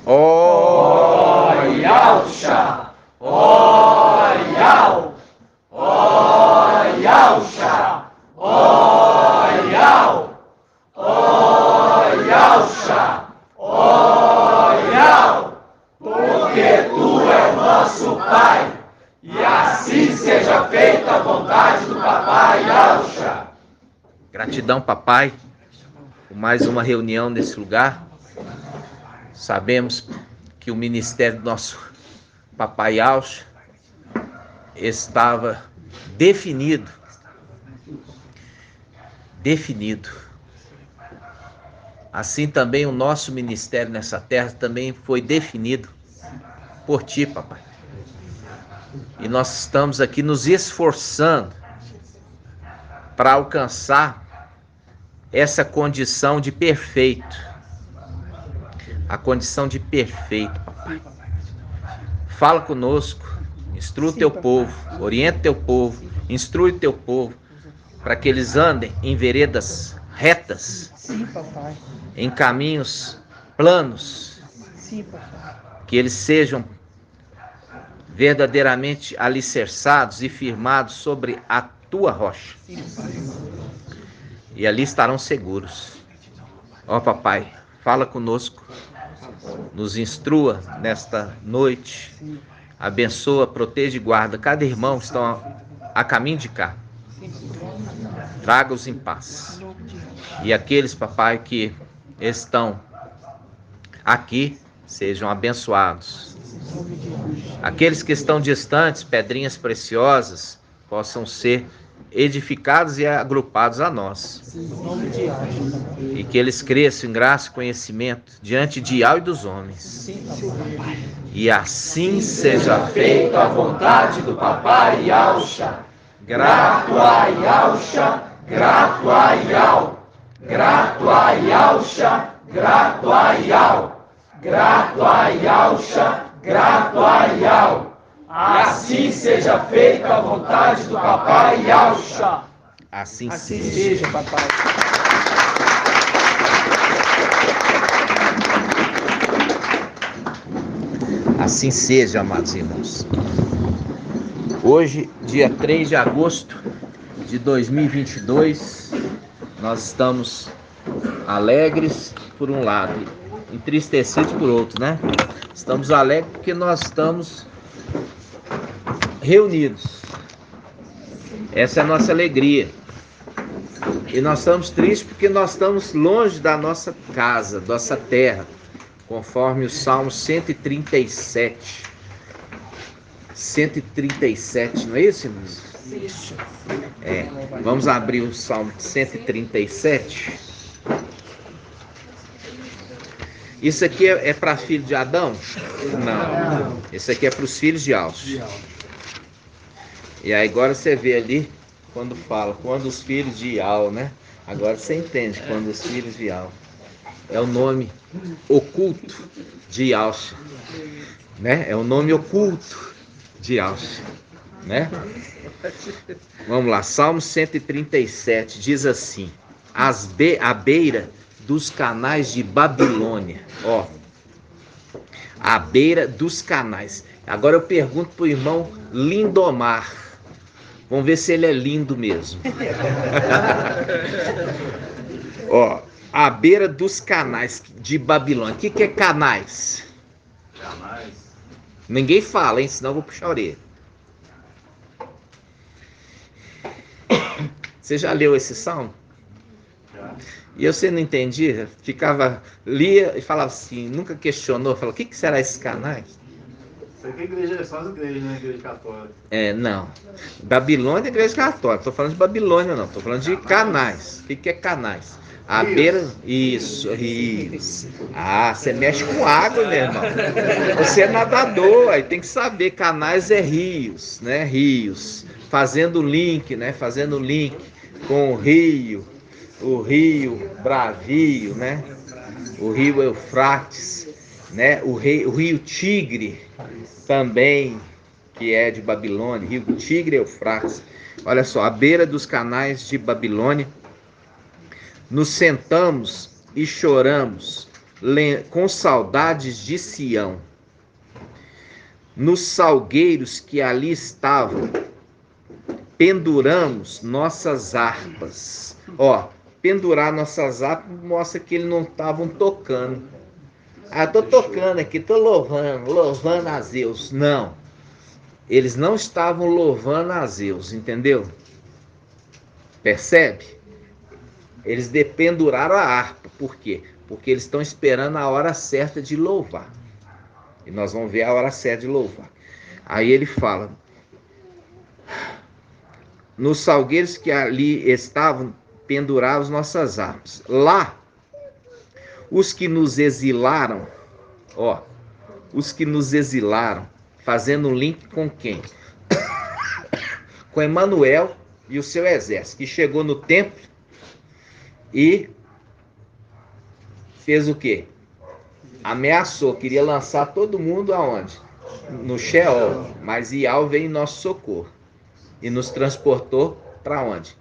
Ó Yalcha, ó Yal, ó Yalcha, ó Yal, ó Yalcha, ó Yal, porque tu é o nosso Pai, e assim seja feita a vontade do Papai Yalcha. Gratidão, papai, por mais uma reunião nesse lugar. Sabemos que o ministério do nosso Papai Yalcha estava definido. Assim também o nosso ministério nessa terra também foi definido por ti, papai. E nós estamos aqui nos esforçando para alcançar essa condição de perfeito. A condição de perfeito, papai. Fala conosco, instrua o teu povo, orienta o teu povo, instrui o teu povo, para que eles andem em veredas retas, Sim, papai. em caminhos planos, Sim, papai. que eles sejam verdadeiramente alicerçados e firmados sobre a tua rocha. Sim, papai. E ali estarão seguros. Ó papai, fala conosco, nos instrua nesta noite, abençoa, proteja e guarda cada irmão que estão a caminho de cá. Traga-os em paz. E aqueles, papai, que estão aqui, sejam abençoados. Aqueles que estão distantes, pedrinhas preciosas, possam ser edificados e agrupados a nós. E que eles cresçam em graça e conhecimento diante de Yahweh e dos homens. E assim seja feita A vontade do Papai Yalcha. Grato a Yalcha, grato a Yal. Grato a Yalcha, grato a Yal. Grato a Yalcha, grato a Yal. Assim seja feita a vontade do Papai Yalcha. Assim Assim seja. seja, papai. Assim seja, amados irmãos. Hoje, dia 3 de agosto de 2022, nós estamos alegres por um lado, entristecidos por outro, né? Estamos alegres porque nós estamos reunidos. Essa é a nossa alegria. E nós estamos tristes porque nós estamos longe da nossa casa, da nossa terra, conforme o Salmo 137. 137, não é isso, irmãos? Isso. Vamos abrir o Salmo 137. Isso aqui é para filho de Adão? Não. Isso aqui é para os filhos de Yalcha. E aí agora você vê ali, quando os filhos de Yal, né? Agora você entende, quando os filhos de Yal. É o nome oculto de Yalcha, né? É o nome oculto de Yalcha, né? Vamos lá, Salmo 137 diz assim: à beira dos canais de Babilônia. Ó, à beira dos canais. Agora eu pergunto pro irmão Lindomar. Vamos ver se ele é lindo mesmo. Ó, à beira dos canais de Babilônia. O que é canais? Canais. Ninguém fala, hein? Senão eu vou puxar a orelha. Você já leu esse salmo? Já. E você não entendia? Lia e falava assim, nunca questionou, falava, o que será esses canais? Isso aqui é igreja, só as igrejas, né? Igreja católica. Não. Babilônia é igreja católica. Estou falando de Babilônia, não. Estou falando de canais. O que é canais? À beira. Isso, rios. Ah, você mexe com água, meu irmão. Você é nadador, aí tem que saber. Canais é rios, né? Rios. Fazendo link, né? Fazendo link com o rio Bravio, né? O rio Eufrates, né? O rio Tigre também, que é de Babilônia, rio Tigre e Eufrates. Olha só, à beira dos canais de Babilônia, nos sentamos e choramos com saudades de Sião. Nos salgueiros que ali estavam, penduramos nossas harpas. Ó, pendurar nossas harpas mostra que eles não estavam tocando. Ah, tô tocando aqui, tô louvando a Zeus. Não, eles não estavam louvando a Zeus, entendeu? Percebe? Eles dependuraram a harpa. Por quê? Porque eles estão esperando a hora certa de louvar. E nós vamos ver a hora certa de louvar. Aí ele fala: nos salgueiros que ali estavam, pendurados nossas harpas. Lá, os que nos exilaram, ó, os que nos exilaram, fazendo um link com quem? Com Emanuel e o seu exército, que chegou no templo e fez o quê? Ameaçou, queria lançar todo mundo aonde? No Sheol, mas Ial veio em nosso socorro e nos transportou para onde?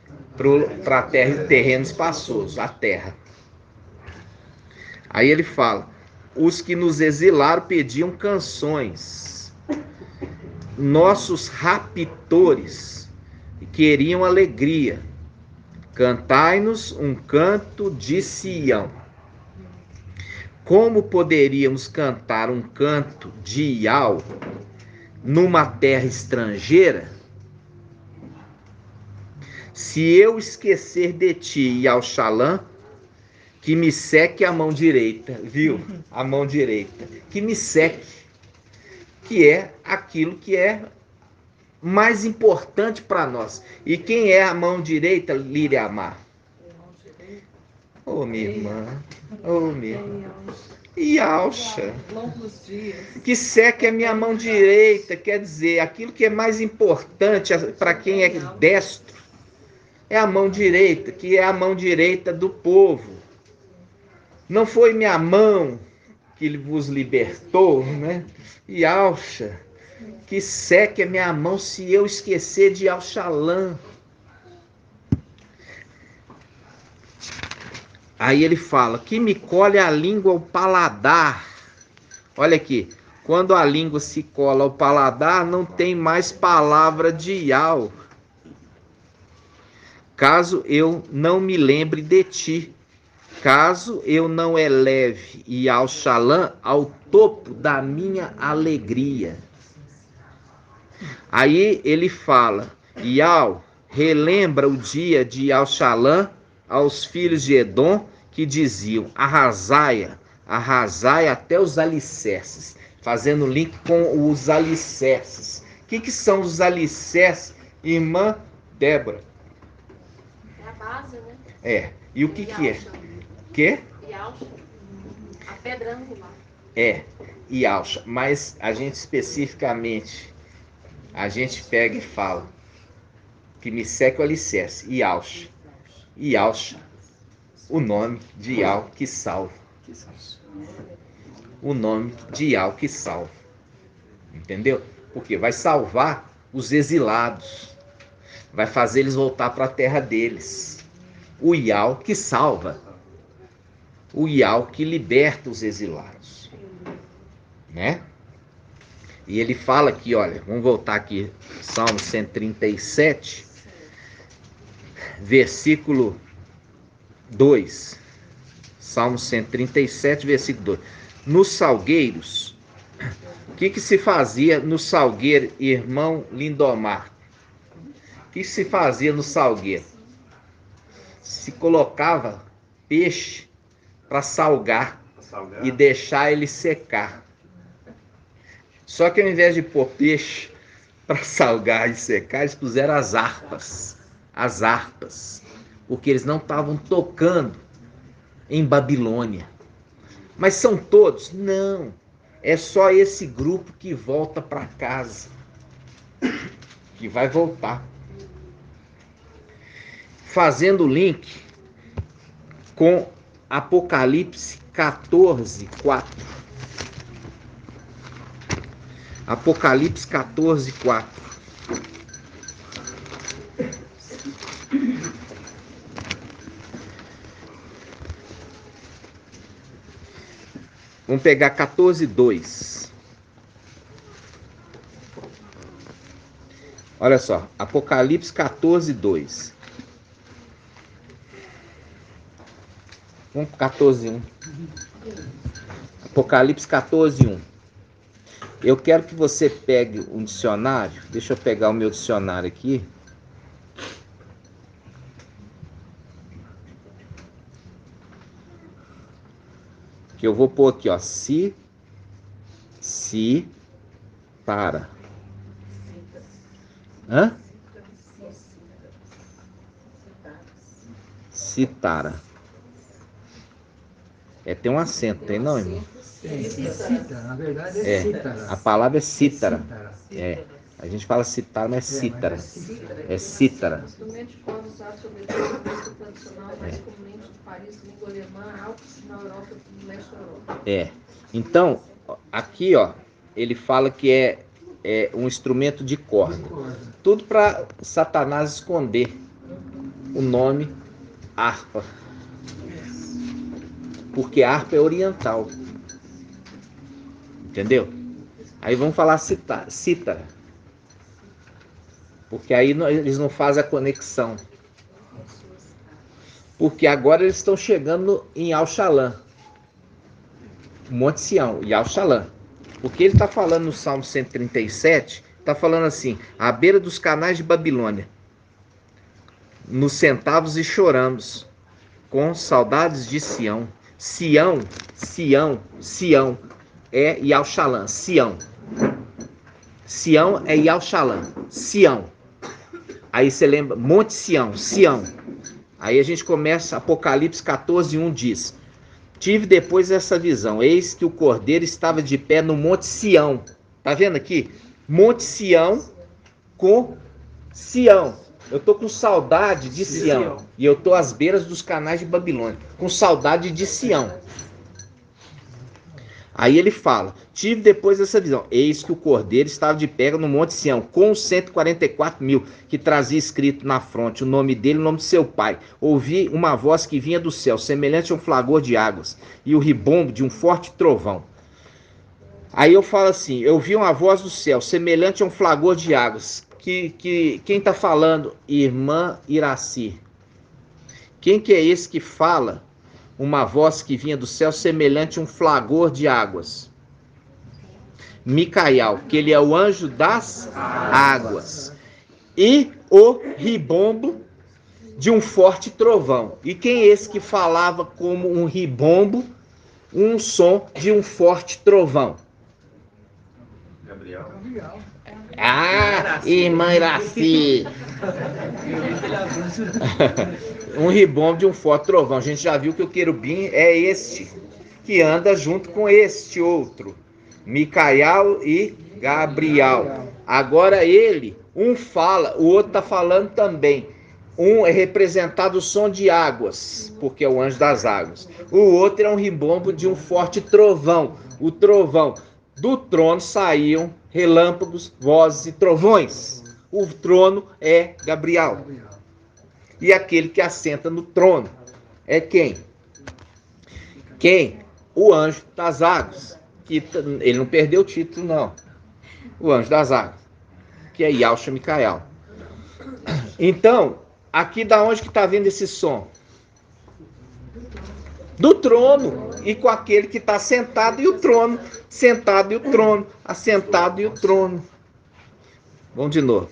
Para terreno espaçoso, a terra. Aí ele fala: os que nos exilaram pediam canções, nossos raptores queriam alegria. Cantai-nos um canto de Sião. Como poderíamos cantar um canto de Ial numa terra estrangeira? Se eu esquecer de ti, Ial-Shalã, que me seque a mão direita, viu? A mão direita, que me seque, que é aquilo que é mais importante para nós. E quem é a mão direita, Líria Amar? Ô, minha irmã, ô, minha irmã. Ialcha, que seque a minha mão direita, quer dizer, aquilo que é mais importante para quem é destro, é a mão direita, que é a mão direita do povo. Não foi minha mão que vos libertou, né? Ialcha, que seque a minha mão se eu esquecer de Ial-Shalã. Aí ele fala: que me colhe a língua ao paladar. Olha aqui, quando a língua se cola ao paladar, não tem mais palavra de Ial. Caso eu não me lembre de ti, caso eu não eleve Ial-Shalã ao topo da minha alegria. Aí ele fala: Ial, relembra o dia de Ial-Shalã aos filhos de Edom, que diziam: arrasai até os alicerces, fazendo link com os alicerces. O que são os alicerces, irmã Débora? É a base, né? É. E o que é? Que? Ialcha. A pedra angular. É, Ialcha. Mas a gente especificamente, a gente pega e fala que me seque o alicerce, Ialcha. Ialcha, o nome de Ial que salva. O nome de Ial que salva. Entendeu? Porque vai salvar os exilados. Vai fazer eles voltar para a terra deles. O Ial que salva. O Ial que liberta os exilados. Né? E ele fala aqui, olha, vamos voltar aqui, Salmo 137, versículo 2. Salmo 137, versículo 2. Nos salgueiros, o que se fazia no salgueiro, irmão Lindomar? O que se fazia no salgueiro? Se colocava peixe para salgar e deixar ele secar. Só que ao invés de pôr peixe para salgar e secar, eles puseram as harpas. As harpas. Porque eles não estavam tocando em Babilônia. Mas são todos? Não. É só esse grupo que volta para casa. Que vai voltar. Fazendo o link com Apocalipse 14, 4. Apocalipse 14, 4. Vamos pegar 14:2. Olha só, Apocalipse 14:2. Vamos para 14:1. Apocalipse 14:1. Eu quero que você pegue um dicionário. Deixa eu pegar o meu dicionário aqui. Que eu vou pôr aqui, ó. Para. Hã? Citara. Tem um acento, tem não, irmão? Cítara, na verdade É, cítara. a palavra é cítara. Cítara. A gente fala cítara, mas é cítara. É cítara. Instrumento de corda usado sobretudo na música tradicional, mais comumente de Paris, língua alemã, Alpes, na Europa e no leste da Europa. Então, aqui, ó, ele fala que é um instrumento de corda. Tudo para Satanás esconder o nome harpa. Porque harpa é oriental. Entendeu? Aí vamos falar cítara. Porque aí eles não fazem a conexão. Porque agora eles estão chegando em Al-Shalom. Monte Sião, e Al-Shalom. Porque ele está falando no Salmo 137, está falando assim: à beira dos canais de Babilônia, nos sentávamos e choramos, com saudades de Sião. Sião é Yal-Shalom. Sião é Yal-Shalom. Sião. Aí você lembra, Monte Sião. Aí a gente começa, Apocalipse 14:1 diz: tive depois essa visão, eis que o Cordeiro estava de pé no Monte Sião. Tá vendo aqui? Monte Sião com Sião. Eu tô com saudade de Sião. E eu tô às beiras dos canais de Babilônia, com saudade de Sião. Aí ele fala: tive depois essa visão, eis que o Cordeiro estava de pé no Monte Sião, com os 144.000, que trazia escrito na fronte o nome dele e o nome de seu pai. Ouvi uma voz que vinha do céu, semelhante a um flagor de águas, e o ribombo de um forte trovão. Aí eu falo assim: eu vi uma voz do céu, semelhante a um flagor de águas. Quem está falando? Irmã Iraci. Quem que é esse que fala? Uma voz que vinha do céu semelhante a um flagor de águas. Micael, que ele é o anjo das águas. E o ribombo de um forte trovão. E quem é esse que falava como um ribombo, um som de um forte trovão? Gabriel. Irmã Iraci. Um ribombo de um forte trovão. A gente já viu que o querubim é este, que anda junto com este outro, Micael e Gabriel. Agora ele, um fala, o outro está falando também. Um é representado o som de águas, porque é o anjo das águas. O outro é um ribombo de um forte trovão. O trovão. Do trono saíam relâmpagos, vozes e trovões. O trono é Gabriel. E aquele que assenta no trono é quem? Quem? O anjo das águas. Que ele não perdeu o título, não. O anjo das águas. Que é Yahshua Micael. Então, aqui da onde que está vindo esse som? Do trono. E com aquele que está sentado e o trono. Sentado e o trono. Assentado e o trono. Vamos de novo.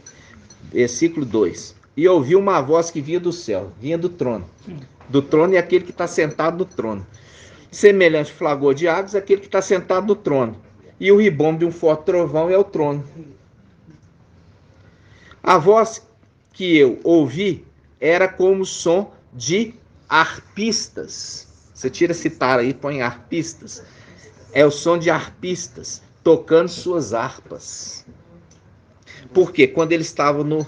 Versículo 2. E ouvi uma voz que vinha do céu, vinha do trono. Do trono e aquele que está sentado no trono. Semelhante flagor de águas, aquele que está sentado no trono. E o ribombo de um forte trovão é o trono. A voz que eu ouvi era como o som de arpistas. Você tira citar aí, põe arpistas. É o som de arpistas tocando suas harpas. Porque quando eles estavam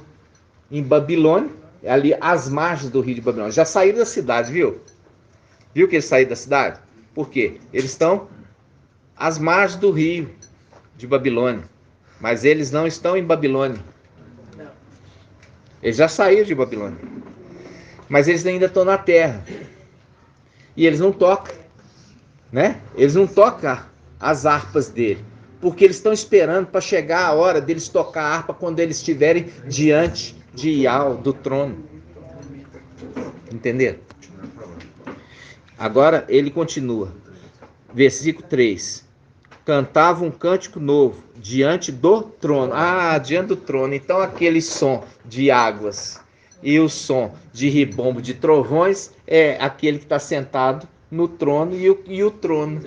em Babilônia, ali às margens do rio de Babilônia, já saíram da cidade, viu? Viu que eles saíram da cidade? Por quê? Eles estão às margens do rio de Babilônia, mas eles não estão em Babilônia. Eles já saíram de Babilônia, mas eles ainda estão na terra. E eles não tocam. né? Eles não tocam as harpas dele, porque eles estão esperando para chegar a hora deles tocar a harpa quando eles estiverem diante de Ial, do trono. Entenderam? Agora ele continua. Versículo 3. Cantava um cântico novo diante do trono. Ah, diante do trono. Então aquele som de águas e o som de ribombo de trovões é aquele que está sentado no trono e o trono.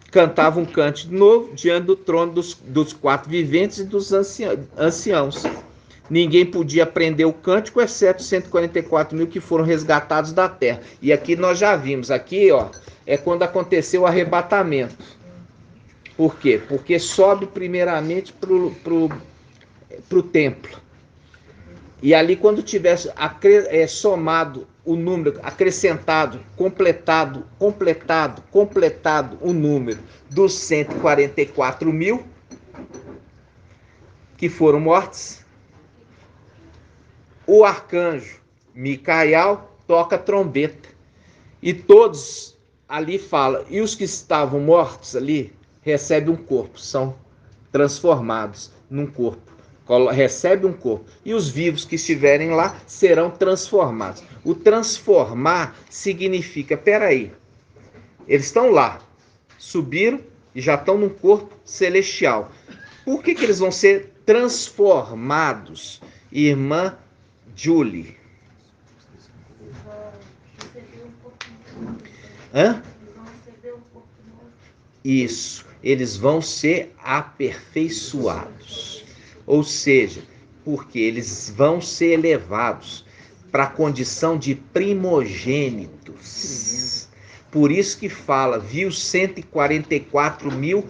Cantava um cântico novo diante do trono dos quatro viventes e dos anciãos. Ninguém podia aprender o cântico, exceto 144 mil que foram resgatados da terra. E aqui nós já vimos, aqui ó, é quando aconteceu o arrebatamento. Por quê? Porque sobe primeiramente pro templo. E ali quando tiver somado o número, acrescentado, completado o número dos 144 mil que foram mortos, o arcanjo Micael toca trombeta. E todos ali falam, e os que estavam mortos ali recebem um corpo, são transformados num corpo. Recebe um corpo. E os vivos que estiverem lá serão transformados. O transformar significa, peraí, eles estão lá, subiram e já estão num corpo celestial. Por que eles vão ser transformados? Irmã Julie. Hã? Isso, eles vão ser aperfeiçoados. Ou seja, porque eles vão ser elevados para a condição de primogênitos. Por isso que fala, viu 144 mil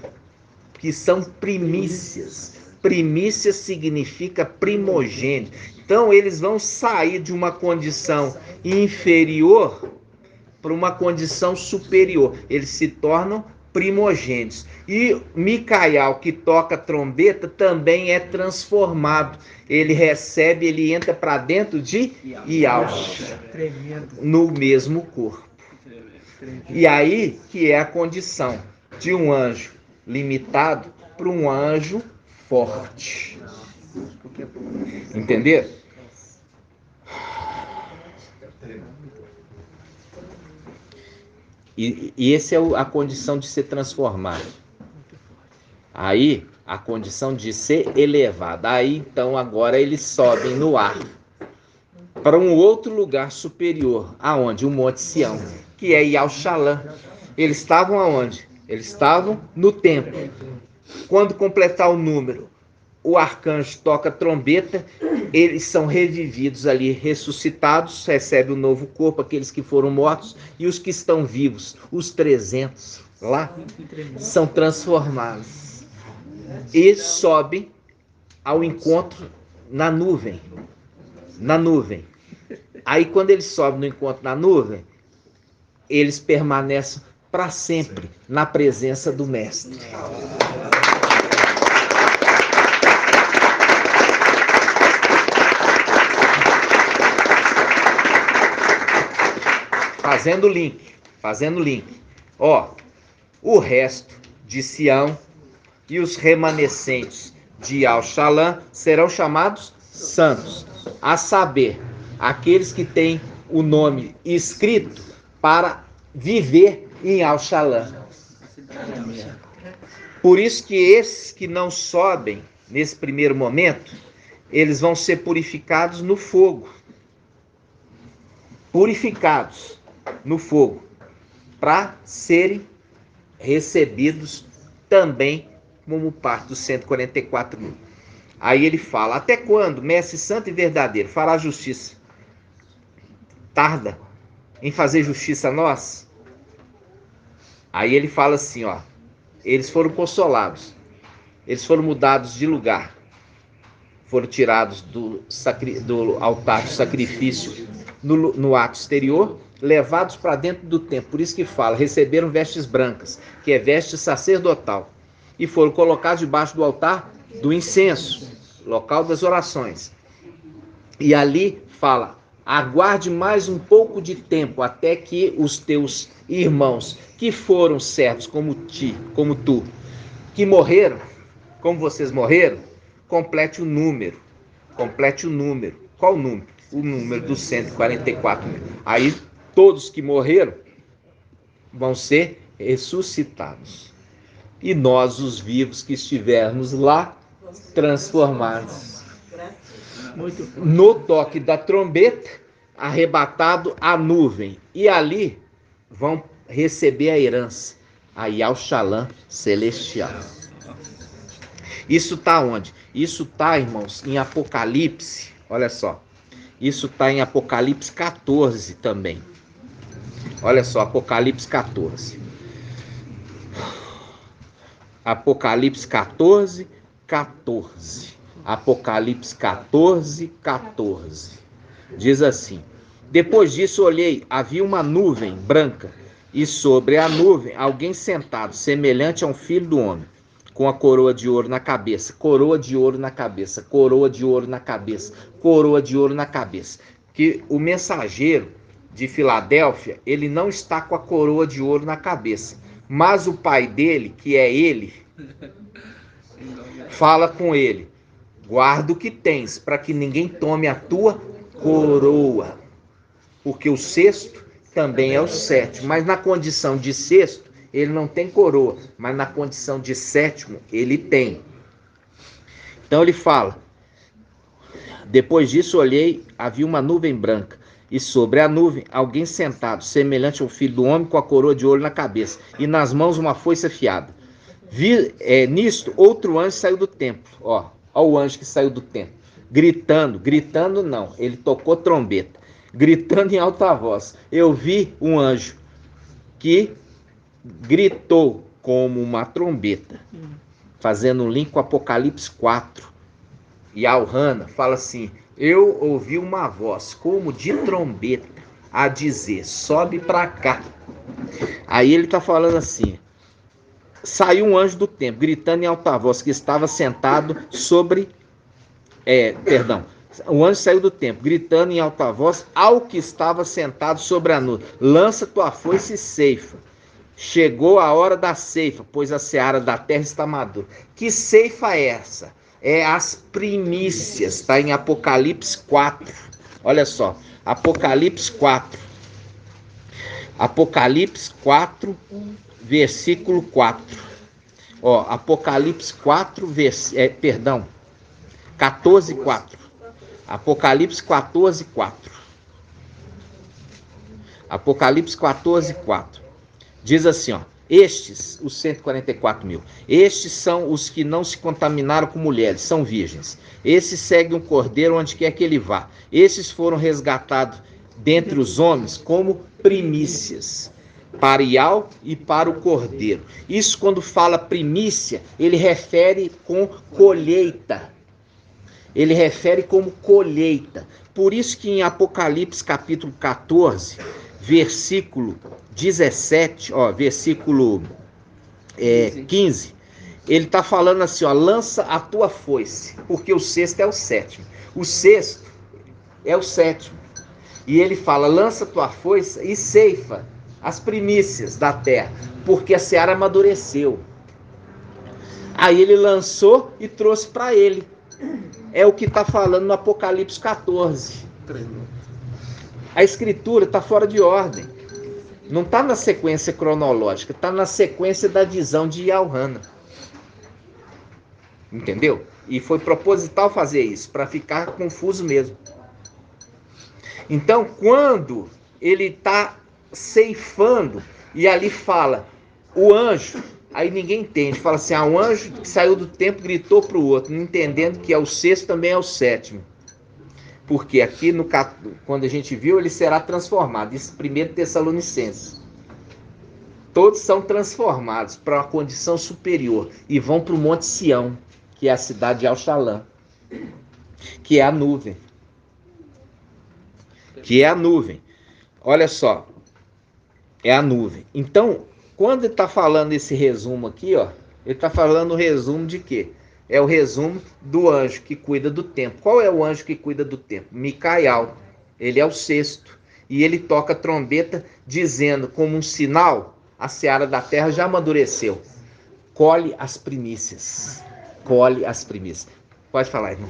que são primícias. Primícia significa primogênito. Então eles vão sair de uma condição inferior para uma condição superior. Eles se tornam primogênitos. E Micael, que toca trombeta, também é transformado. Ele recebe, ele entra para dentro de Ial, no mesmo corpo. E aí que é a condição de um anjo limitado para um anjo forte. Entenderam? E essa é a condição de ser transformado. Aí, a condição de ser elevado. Aí, então, agora eles sobem no ar para um outro lugar superior. Aonde? O Monte Sião, que é Ial-Shalã. Eles estavam aonde? Eles estavam no templo. Quando completar o número, o arcanjo toca trombeta, eles são revividos ali, ressuscitados, recebem um novo corpo, aqueles que foram mortos, e os que estão vivos, os 300 lá, são transformados. E sobem ao encontro na nuvem. Na nuvem. Aí quando eles sobem no encontro na nuvem, eles permanecem para sempre na presença do Mestre. Fazendo link. Ó, o resto de Sião e os remanescentes de Ial-Shalã serão chamados santos, a saber, aqueles que têm o nome escrito para viver em Ial-Shalã. Por isso que esses que não sobem nesse primeiro momento, eles vão ser purificados no fogo. Purificados no fogo, para serem recebidos também como parte dos 144 mil. Aí ele fala, até quando, mestre santo e verdadeiro, fará justiça? Tarda em fazer justiça a nós? Aí ele fala assim, ó, eles foram consolados, eles foram mudados de lugar, foram tirados do altar de sacrifício no ato exterior, levados para dentro do templo. Por isso que fala, receberam vestes brancas, que é veste sacerdotal, e foram colocados debaixo do altar do incenso, local das orações. E ali fala, aguarde mais um pouco de tempo até que os teus irmãos, que foram servos como tu, que morreram, como vocês morreram, complete o número. Complete o número. Qual o número? O número dos 144 mil. Aí todos que morreram vão ser ressuscitados. E nós, os vivos que estivermos lá, transformados. No toque da trombeta, arrebatado a nuvem. E ali vão receber a herança, a Yal-Shalom celestial. Isso está onde? Isso está, irmãos, em Apocalipse. Olha só. Isso está em Apocalipse 14 também. Olha só, Apocalipse 14. Apocalipse 14, 14. Apocalipse 14, 14. Diz assim: depois disso olhei, havia uma nuvem branca, e sobre a nuvem alguém sentado, semelhante a um filho do homem, com a coroa de ouro na cabeça, coroa de ouro na cabeça, coroa de ouro na cabeça, coroa de ouro na cabeça. Que o mensageiro de Filadélfia, ele não está com a coroa de ouro na cabeça, mas o pai dele, que é ele, fala com ele: guarda o que tens, para que ninguém tome a tua coroa. Porque o sexto também é o sétimo, mas na condição de sexto, ele não tem coroa, mas na condição de sétimo, ele tem. Então ele fala: depois disso olhei, havia uma nuvem branca, e sobre a nuvem alguém sentado, semelhante ao filho do homem, com a coroa de ouro na cabeça, e nas mãos uma foice afiada. Nisto, outro anjo saiu do templo. Ó o anjo que saiu do templo, gritando não, ele tocou trombeta, gritando em alta voz. Eu vi um anjo que gritou como uma trombeta, fazendo um link com Apocalipse 4. E Al-Hana fala assim: eu ouvi uma voz como de trombeta a dizer: sobe para cá. Aí ele está falando assim: saiu um anjo do templo, gritando em alta voz, que estava sentado sobre... O anjo saiu do templo, gritando em alta voz ao que estava sentado sobre a nuvem: lança tua foice e ceifa. Chegou a hora da ceifa, pois a seara da terra está madura. Que ceifa é essa? É as primícias, está em Apocalipse 4. Olha só, Apocalipse 4. Apocalipse 4, versículo 4. Apocalipse 4, 14, 4. Apocalipse 14, 4. Apocalipse 14, 4. Diz assim, estes, os 144 mil, estes são os que não se contaminaram com mulheres, são virgens. Esses seguem o cordeiro onde quer que ele vá. Esses foram resgatados dentre os homens como primícias, para Ial e para o cordeiro. Isso, quando fala primícia, ele refere com colheita. Ele refere como colheita. Por isso que em Apocalipse capítulo 14, versículo 17, versículo 15, ele está falando assim, lança a tua foice, porque o sexto é o sétimo. O sexto é o sétimo. E ele fala: lança a tua foice e ceifa as primícias da terra, porque a seara amadureceu. Aí ele lançou e trouxe para ele. É o que está falando no Apocalipse 14. A escritura está fora de ordem. Não está na sequência cronológica, está na sequência da visão de Al-Hana. Entendeu? E foi proposital fazer isso, para ficar confuso mesmo. Então, quando ele está ceifando, e ali fala, o anjo, aí ninguém entende, fala assim, um anjo que saiu do templo gritou para o outro, não entendendo que é o sexto também é o sétimo. Porque aqui, quando a gente viu, ele será transformado. Isso 1 Tessalonicenses. Todos são transformados para uma condição superior e vão para o Monte Sião, que é a cidade de Al-Shalom, que é a nuvem. Que é a nuvem. Olha só, é a nuvem. Então, quando ele está falando esse resumo aqui, ele está falando o resumo de quê? É o resumo do anjo que cuida do templo. Qual é o anjo que cuida do templo? Micael. Ele é o sexto. E ele toca a trombeta dizendo, como um sinal, a seara da terra já amadureceu. Colhe as primícias. Colhe as primícias. Pode falar, irmão.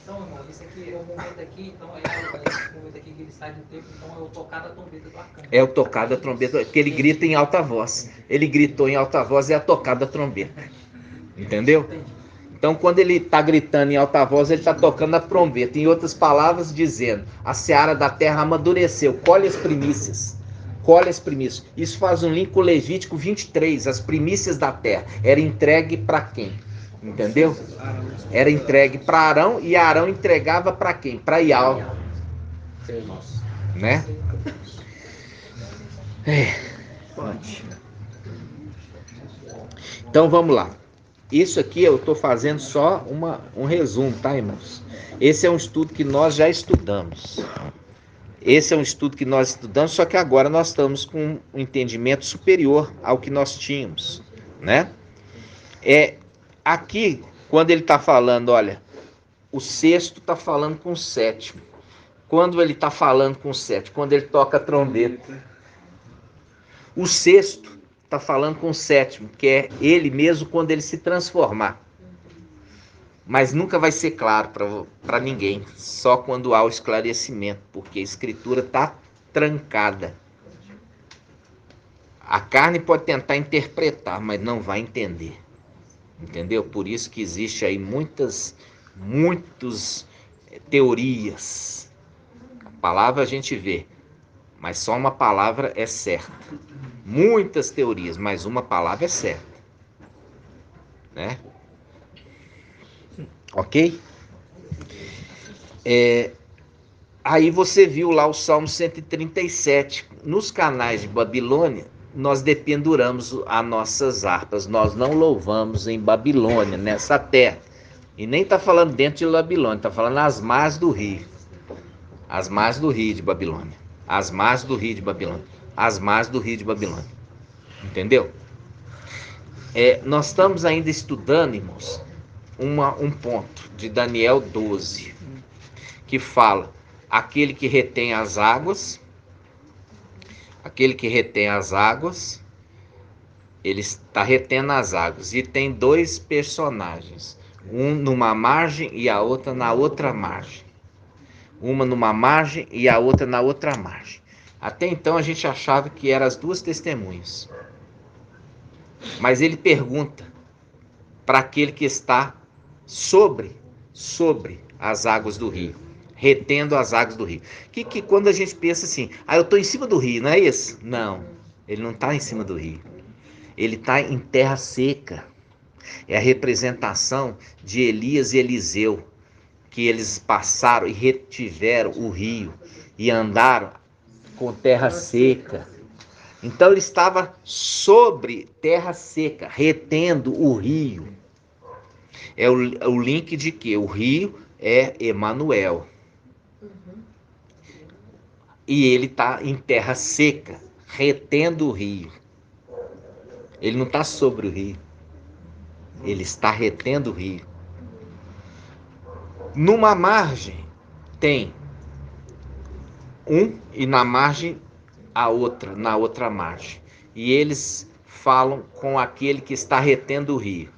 Então, irmão, esse aqui é o momento aqui, então é esse momento aqui que ele sai do tempo, então é o tocar da trombeta do arcanjo. É o tocar da trombeta, que ele grita em alta voz. Ele gritou em alta voz, é a tocar da trombeta. Entendeu? Então, quando ele está gritando em alta voz, ele está tocando a trombeta. Em outras palavras, dizendo, a seara da terra amadureceu, colhe as primícias. Colhe as primícias. Isso faz um link com Levítico 23, as primícias da terra. Era entregue para quem? Entendeu? Era entregue para Arão, e Arão entregava para quem? Para Yahweh. Né? Então vamos lá. Isso aqui eu estou fazendo só um resumo, tá, irmãos? Esse é um estudo que nós já estudamos. Esse é um estudo que nós estudamos, só que agora nós estamos com um entendimento superior ao que nós tínhamos, né? Aqui, quando ele está falando, olha, o sexto está falando com o sétimo. Quando ele está falando com o sétimo, quando ele toca a trombeta, o sexto está falando com o sétimo, que é ele mesmo quando ele se transformar. Mas nunca vai ser claro para ninguém, só quando há o esclarecimento, porque a escritura está trancada. A carne pode tentar interpretar, mas não vai entender. Entendeu? Por isso que existe aí muitas teorias. A palavra a gente vê, mas só uma palavra é certa. Muitas teorias, mas uma palavra é certa. Né? Ok? Aí você viu lá o Salmo 137. Nos canais de Babilônia, nós dependuramos as nossas harpas. Nós não louvamos em Babilônia, nessa terra. E nem está falando dentro de Babilônia, está falando nas margens do rio. As margens do rio de Babilônia. As margens do rio de Babilônia. As margens do rio de Babilônia. Entendeu? Nós estamos ainda estudando, irmãos, um ponto de Daniel 12, que fala, aquele que retém as águas, ele está retendo as águas, e tem dois personagens, um numa margem e a outra na outra margem. Uma numa margem e a outra na outra margem. Até então a gente achava que eram as duas testemunhas. Mas ele pergunta para aquele que está sobre as águas do rio, retendo as águas do rio. Que quando a gente pensa assim, eu estou em cima do rio, não é isso? Não, ele não está em cima do rio. Ele está em terra seca. É a representação de Elias e Eliseu, que eles passaram e retiveram o rio e andaram com terra seca. Então ele estava sobre terra seca, retendo o rio. É o link de que o rio é Emanuel. E ele está em terra seca, retendo o rio. Ele não está sobre o rio. Ele está retendo o rio. Numa margem tem um e na margem a outra, na outra margem. E eles falam com aquele que está retendo o rio.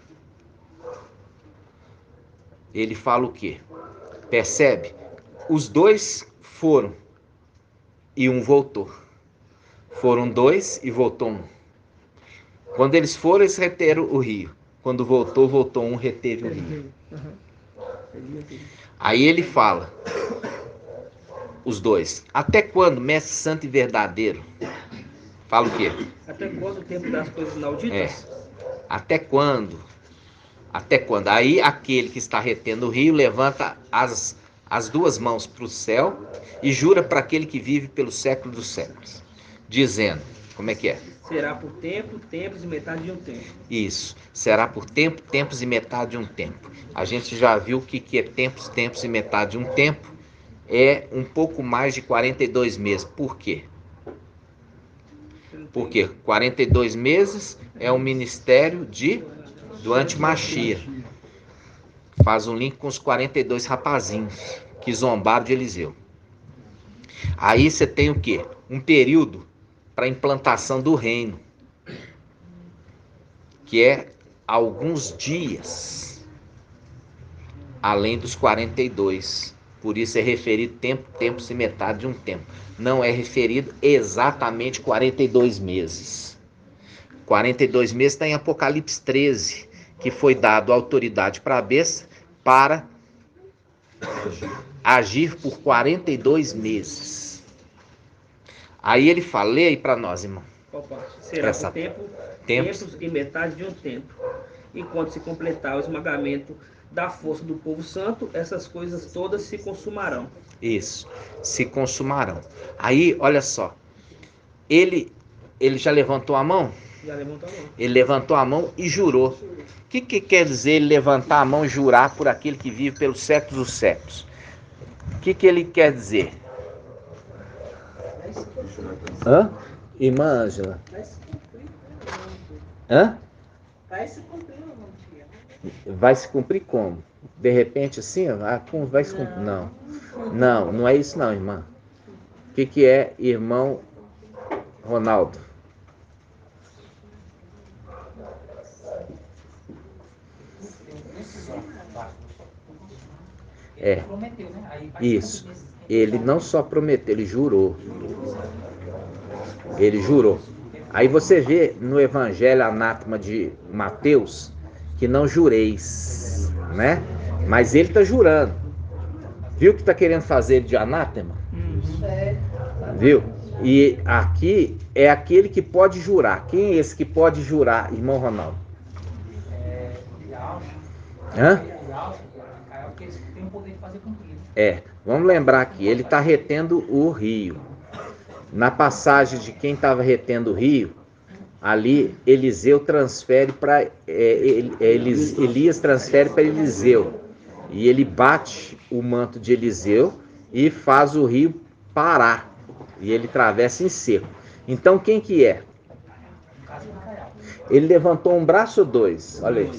Ele fala o quê? Percebe? Os dois foram e um voltou. Foram dois e voltou um. Quando eles foram, eles reteram o rio. Quando voltou um, reteve o rio. Aí ele fala, os dois, até quando, mestre santo e verdadeiro? Fala o quê? Até quando o tempo das coisas inauditas? Até quando? Até quando? Aí aquele que está retendo o rio levanta as duas mãos para o céu e jura para aquele que vive pelo século dos séculos, dizendo, como é que é? Será por tempo, tempos e metade de um tempo. Isso, será por tempo, tempos e metade de um tempo. A gente já viu o que é tempos, tempos e metade de um tempo. É um pouco mais de 42 meses. Por quê? Porque 42 meses é o ministério do antimachia. Faz um link com os 42 rapazinhos que zombaram de Eliseu. Aí você tem o quê? Um período para implantação do reino, que é alguns dias, além dos 42. Por isso é referido tempo e metade de um tempo. Não é referido exatamente 42 meses. 42 meses está em Apocalipse 13, que foi dado autoridade para a besta para agir por 42 meses. Aí ele fala, lê aí para nós, irmão. Qual parte? Será por tempos e metade de um tempo. Enquanto se completar o esmagamento da força do povo santo, essas coisas todas se consumarão. Isso, se consumarão. Aí, olha só, ele já levantou a mão? Já levantou a mão. Ele levantou a mão e jurou. O que quer dizer ele levantar a mão e jurar por aquele que vive pelos séculos dos séculos? O que ele quer dizer? Hã? Irmã Ângela? Hã? Vai se cumprir ou não, tia? Vai se cumprir como? De repente assim? Como vai se cumprir? Não é isso não, irmã. O que é, irmão Ronaldo? Prometeu, né? Aí, Isso. Ele não só prometeu, ele jurou. Ele jurou. Aí você vê no Evangelho Anátema de Mateus que não jureis, né? Mas ele está jurando. Viu que está querendo fazer de anátema? Viu? E aqui é aquele que pode jurar. Quem é esse que pode jurar, irmão Ronaldo? Hã? Porque eles têm o poder de fazer cumprir. Vamos lembrar aqui, ele está retendo o rio. Na passagem de quem estava retendo o rio, ali Eliseu transfere para Elias transfere para Eliseu. E ele bate o manto de Eliseu e faz o rio parar. E ele atravessa em seco. Então quem que é? Ele levantou um braço ou dois? Olha aí.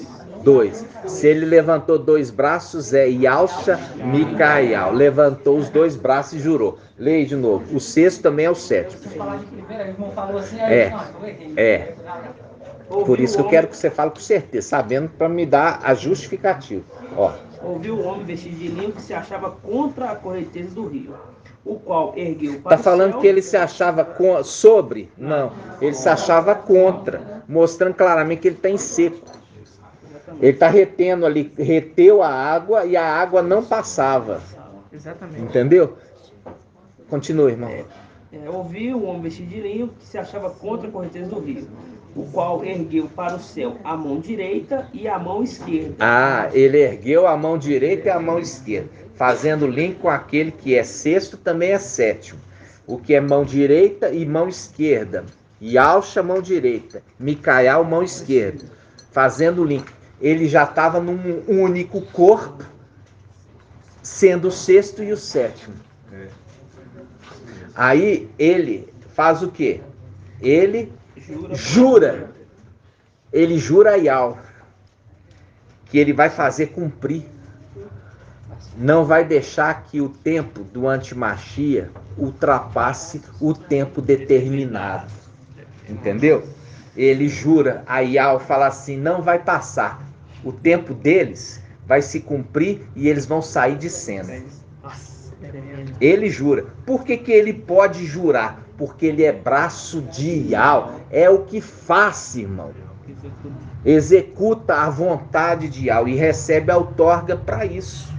2. Se ele levantou 2 braços, é Yalcha Micael. Levantou os 2 braços e jurou. Leia de novo. O 6º também é o 7º. Por isso que eu quero que você fale com certeza, sabendo, para me dar a justificativa. Ouviu o homem vestido de linho que se achava contra a correnteza do rio, o qual ergueu para Está falando que ele se achava sobre? Não, ele se achava contra, mostrando claramente que ele está em seco. Ele está retendo ali, reteu a água e a água não passava. Exatamente. Entendeu? Continua, irmão. Ouviu o homem vestido de linho que se achava contra a correnteza do rio, o qual ergueu para o céu a mão direita e a mão esquerda. Ele ergueu a mão direita e a mão esquerda, fazendo link com aquele que é sexto, também é sétimo. O que é mão direita e mão esquerda. Yalcha, mão direita. Micael, mão esquerda. Fazendo link. Ele já estava num único corpo, sendo o sexto e o sétimo. Aí ele faz o quê? Ele jura. Ele jura a Yahweh que ele vai fazer cumprir. Não vai deixar que o tempo do antimachia ultrapasse o tempo determinado. Entendeu? Ele jura, a Yahweh fala assim, não vai passar. O tempo deles vai se cumprir e eles vão sair de cena. Ele jura. Por que ele pode jurar? Porque ele é braço de Yahweh. É o que faz, irmão. Executa a vontade de Yahweh e recebe a outorga para isso.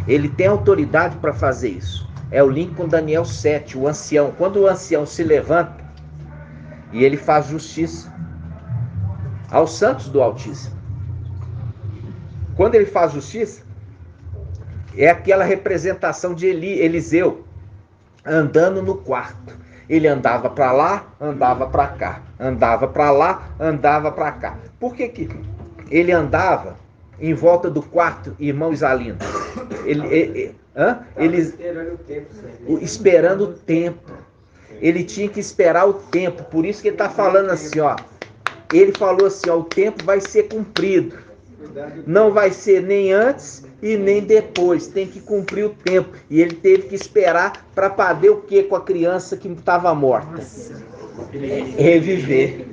Ele tem autoridade para fazer isso. É o link com Daniel 7, o ancião. Quando o ancião se levanta e ele faz justiça aos santos do Altíssimo. Quando ele faz justiça, é aquela representação de Eliseu andando no quarto. Ele andava para lá, andava para cá. Andava para lá, andava para cá. Por que ele andava em volta do quarto, irmão Isalino? Esperando o tempo. Ele tinha que esperar o tempo. Por isso que ele está falando assim, ó. Ele falou assim, ó, o tempo vai ser cumprido. Não vai ser nem antes e nem depois. Tem que cumprir o tempo. E ele teve que esperar para poder o quê com a criança que estava morta? Reviver.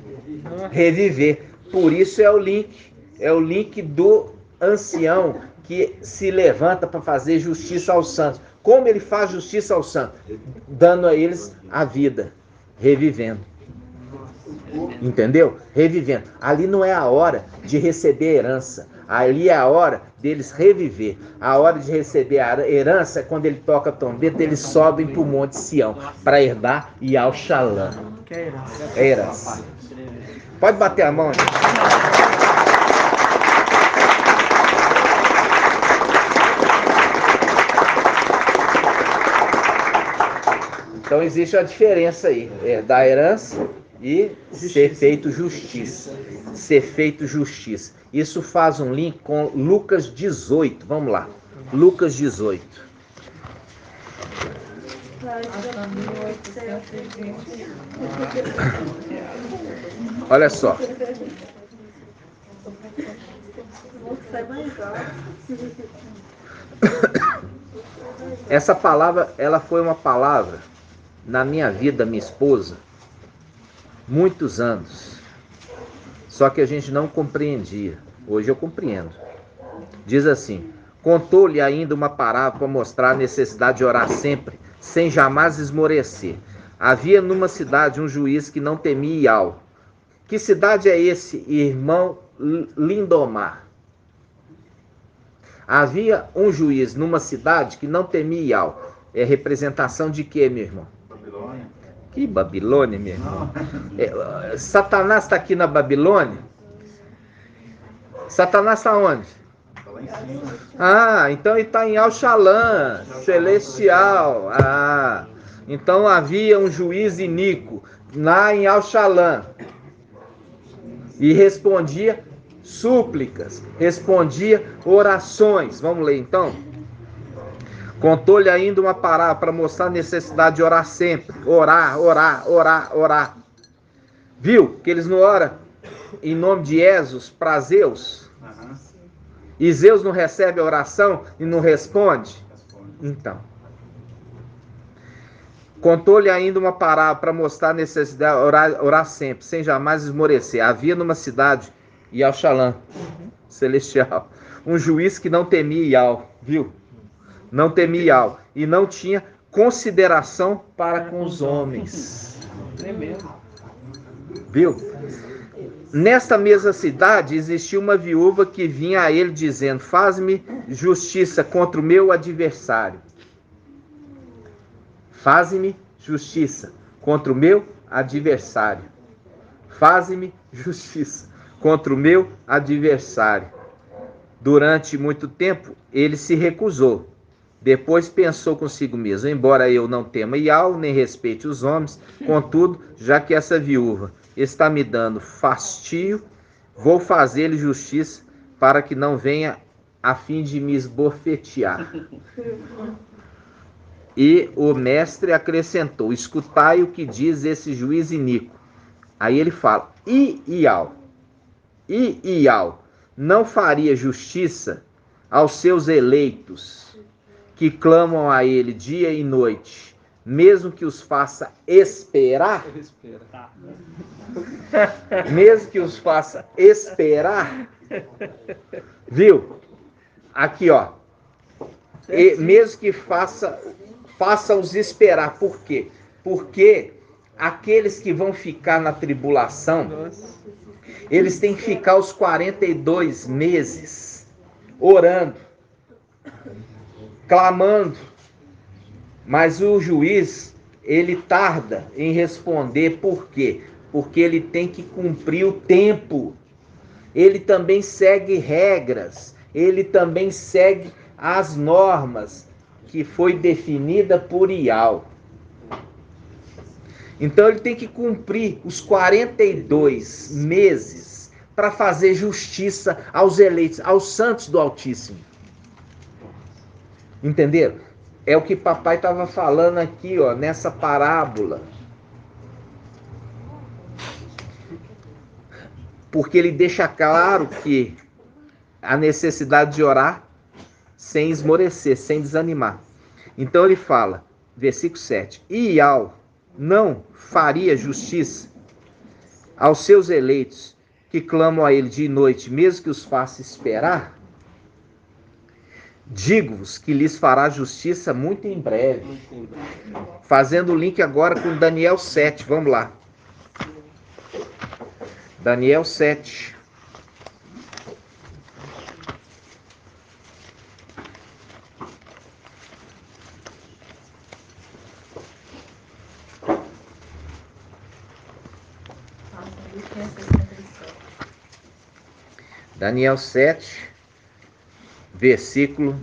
Reviver. Por isso é o link do ancião que se levanta para fazer justiça aos santos. Como ele faz justiça aos santos? Dando a eles a vida, revivendo. Entendeu? Revivendo. Ali não é a hora de receber herança. Ali é a hora deles reviver. A hora de receber a herança é quando ele toca a trombeta, eles sobem para o Monte Sião para herdar Yal-Shalom. É herança. Pode bater a mão, gente. Então existe a diferença aí, da herança e ser feito justiça. Ser feito justiça. Isso faz um link com Lucas 18. Vamos lá. Lucas 18. Olha só. Essa palavra, ela foi uma palavra na minha vida, minha esposa, muitos anos. Só que a gente não compreendia. Hoje eu compreendo. Diz assim: contou-lhe ainda uma parábola para mostrar a necessidade de orar sempre, sem jamais esmorecer. Havia numa cidade um juiz que não temia Ial. Que cidade é esse, irmão Lindomar? Havia um juiz numa cidade que não temia Ial. É representação de quê, meu irmão? Babilônia. Que Babilônia, meu irmão? Satanás está aqui na Babilônia? Satanás está onde? Tá lá em cima. Ah, então ele está em Yal-Shalom, celestial. Ah, então havia um juiz iníquo lá em Yal-Shalom. E respondia súplicas, respondia orações. Vamos ler então? Contou-lhe ainda uma parábola para mostrar a necessidade de orar sempre. Orar, orar, orar, orar. Viu que eles não oram em nome de Jesus para Zeus? Aham. E Zeus não recebe a oração e não responde? Então. Contou-lhe ainda uma parábola para mostrar a necessidade de orar sempre, sem jamais esmorecer. Havia numa cidade, Yal-Shalom, celestial, um juiz que não temia Ial, viu? Não temia Ial e não tinha consideração para com os homens. Viu? Nesta mesma cidade existia uma viúva que vinha a ele dizendo: faz-me justiça contra o meu adversário. Faze-me justiça contra o meu adversário. Faze-me justiça contra o meu adversário. Durante muito tempo, ele se recusou. Depois pensou consigo mesmo: embora eu não tema Ial, nem respeite os homens, contudo, já que essa viúva está me dando fastio, vou fazer-lhe justiça para que não venha a fim de me esbofetear. E o mestre acrescentou: escutai o que diz esse juiz iníquo. Aí ele fala: e Ial não faria justiça aos seus eleitos, que clamam a ele dia e noite, mesmo que os faça esperar? Mesmo que os faça esperar? Viu? Aqui, ó. E mesmo que faça-os esperar. Por quê? Porque aqueles que vão ficar na tribulação, eles têm que ficar os 42 meses orando, clamando. Mas o juiz, ele tarda em responder. Por quê? Porque ele tem que cumprir o tempo. Ele também segue regras. Ele também segue as normas que foi definida por Ial. Então ele tem que cumprir os 42 meses para fazer justiça aos eleitos, aos santos do Altíssimo. Entenderam? É o que papai estava falando aqui, ó, nessa parábola. Porque ele deixa claro que a necessidade de orar sem esmorecer, sem desanimar. Então ele fala, versículo 7, e Ial não faria justiça aos seus eleitos que clamam a ele dia e noite, mesmo que os faça esperar? Digo-vos que lhes fará justiça muito em breve. Fazendo o link agora com Daniel 7, vamos lá. Daniel 7. Daniel 7, versículo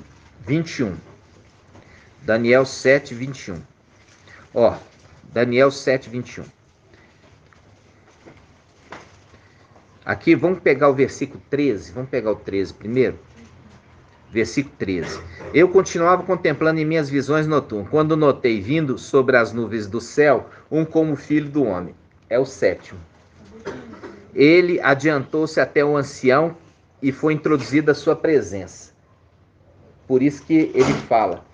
21. Daniel 7, 21. Ó, Daniel 7, 21. Aqui, vamos pegar o versículo 13. Vamos pegar o 13 primeiro. Versículo 13. Eu continuava contemplando em minhas visões noturnas, quando notei vindo sobre as nuvens do céu um como filho do homem. É o 7º. Ele adiantou-se até o ancião e foi introduzido à sua presença. Por isso que ele fala,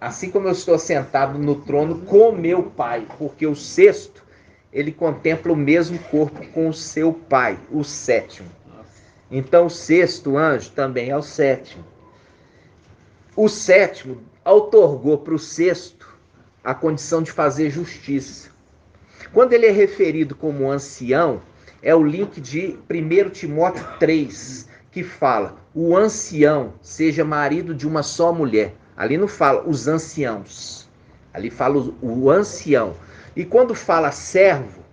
assim como eu estou sentado no trono com meu pai, porque o 6º, ele contempla o mesmo corpo com o seu pai, o 7º. Então o 6º anjo também é o 7º. O 7º outorgou para o 6º a condição de fazer justiça. Quando ele é referido como ancião, é o link de 1 Timóteo 3, que fala, o ancião seja marido de uma só mulher. Ali não fala os anciãos, ali fala o ancião. E quando fala servo,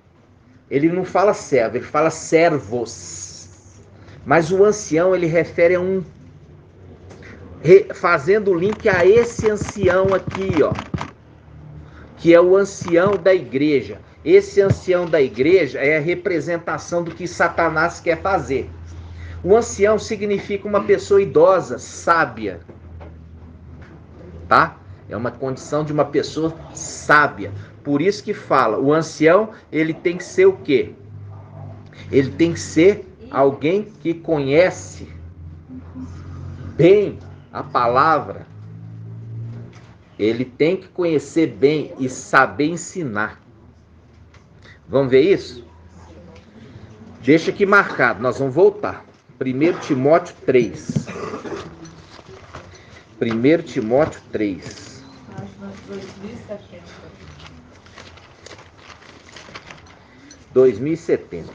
ele não fala servo, ele fala servos. Mas o ancião, ele refere a um, fazendo o link a esse ancião aqui, ó, que é o ancião da igreja. Esse ancião da igreja é a representação do que Satanás quer fazer. O ancião significa uma pessoa idosa, sábia. Tá? É uma condição de uma pessoa sábia. Por isso que fala, o ancião, ele tem que ser o quê? Ele tem que ser alguém que conhece bem a palavra. Ele tem que conhecer bem e saber ensinar. Vamos ver isso? Deixa aqui marcado, nós vamos voltar. 1 Timóteo 3. 1 Timóteo 3. Página 2070. 2070.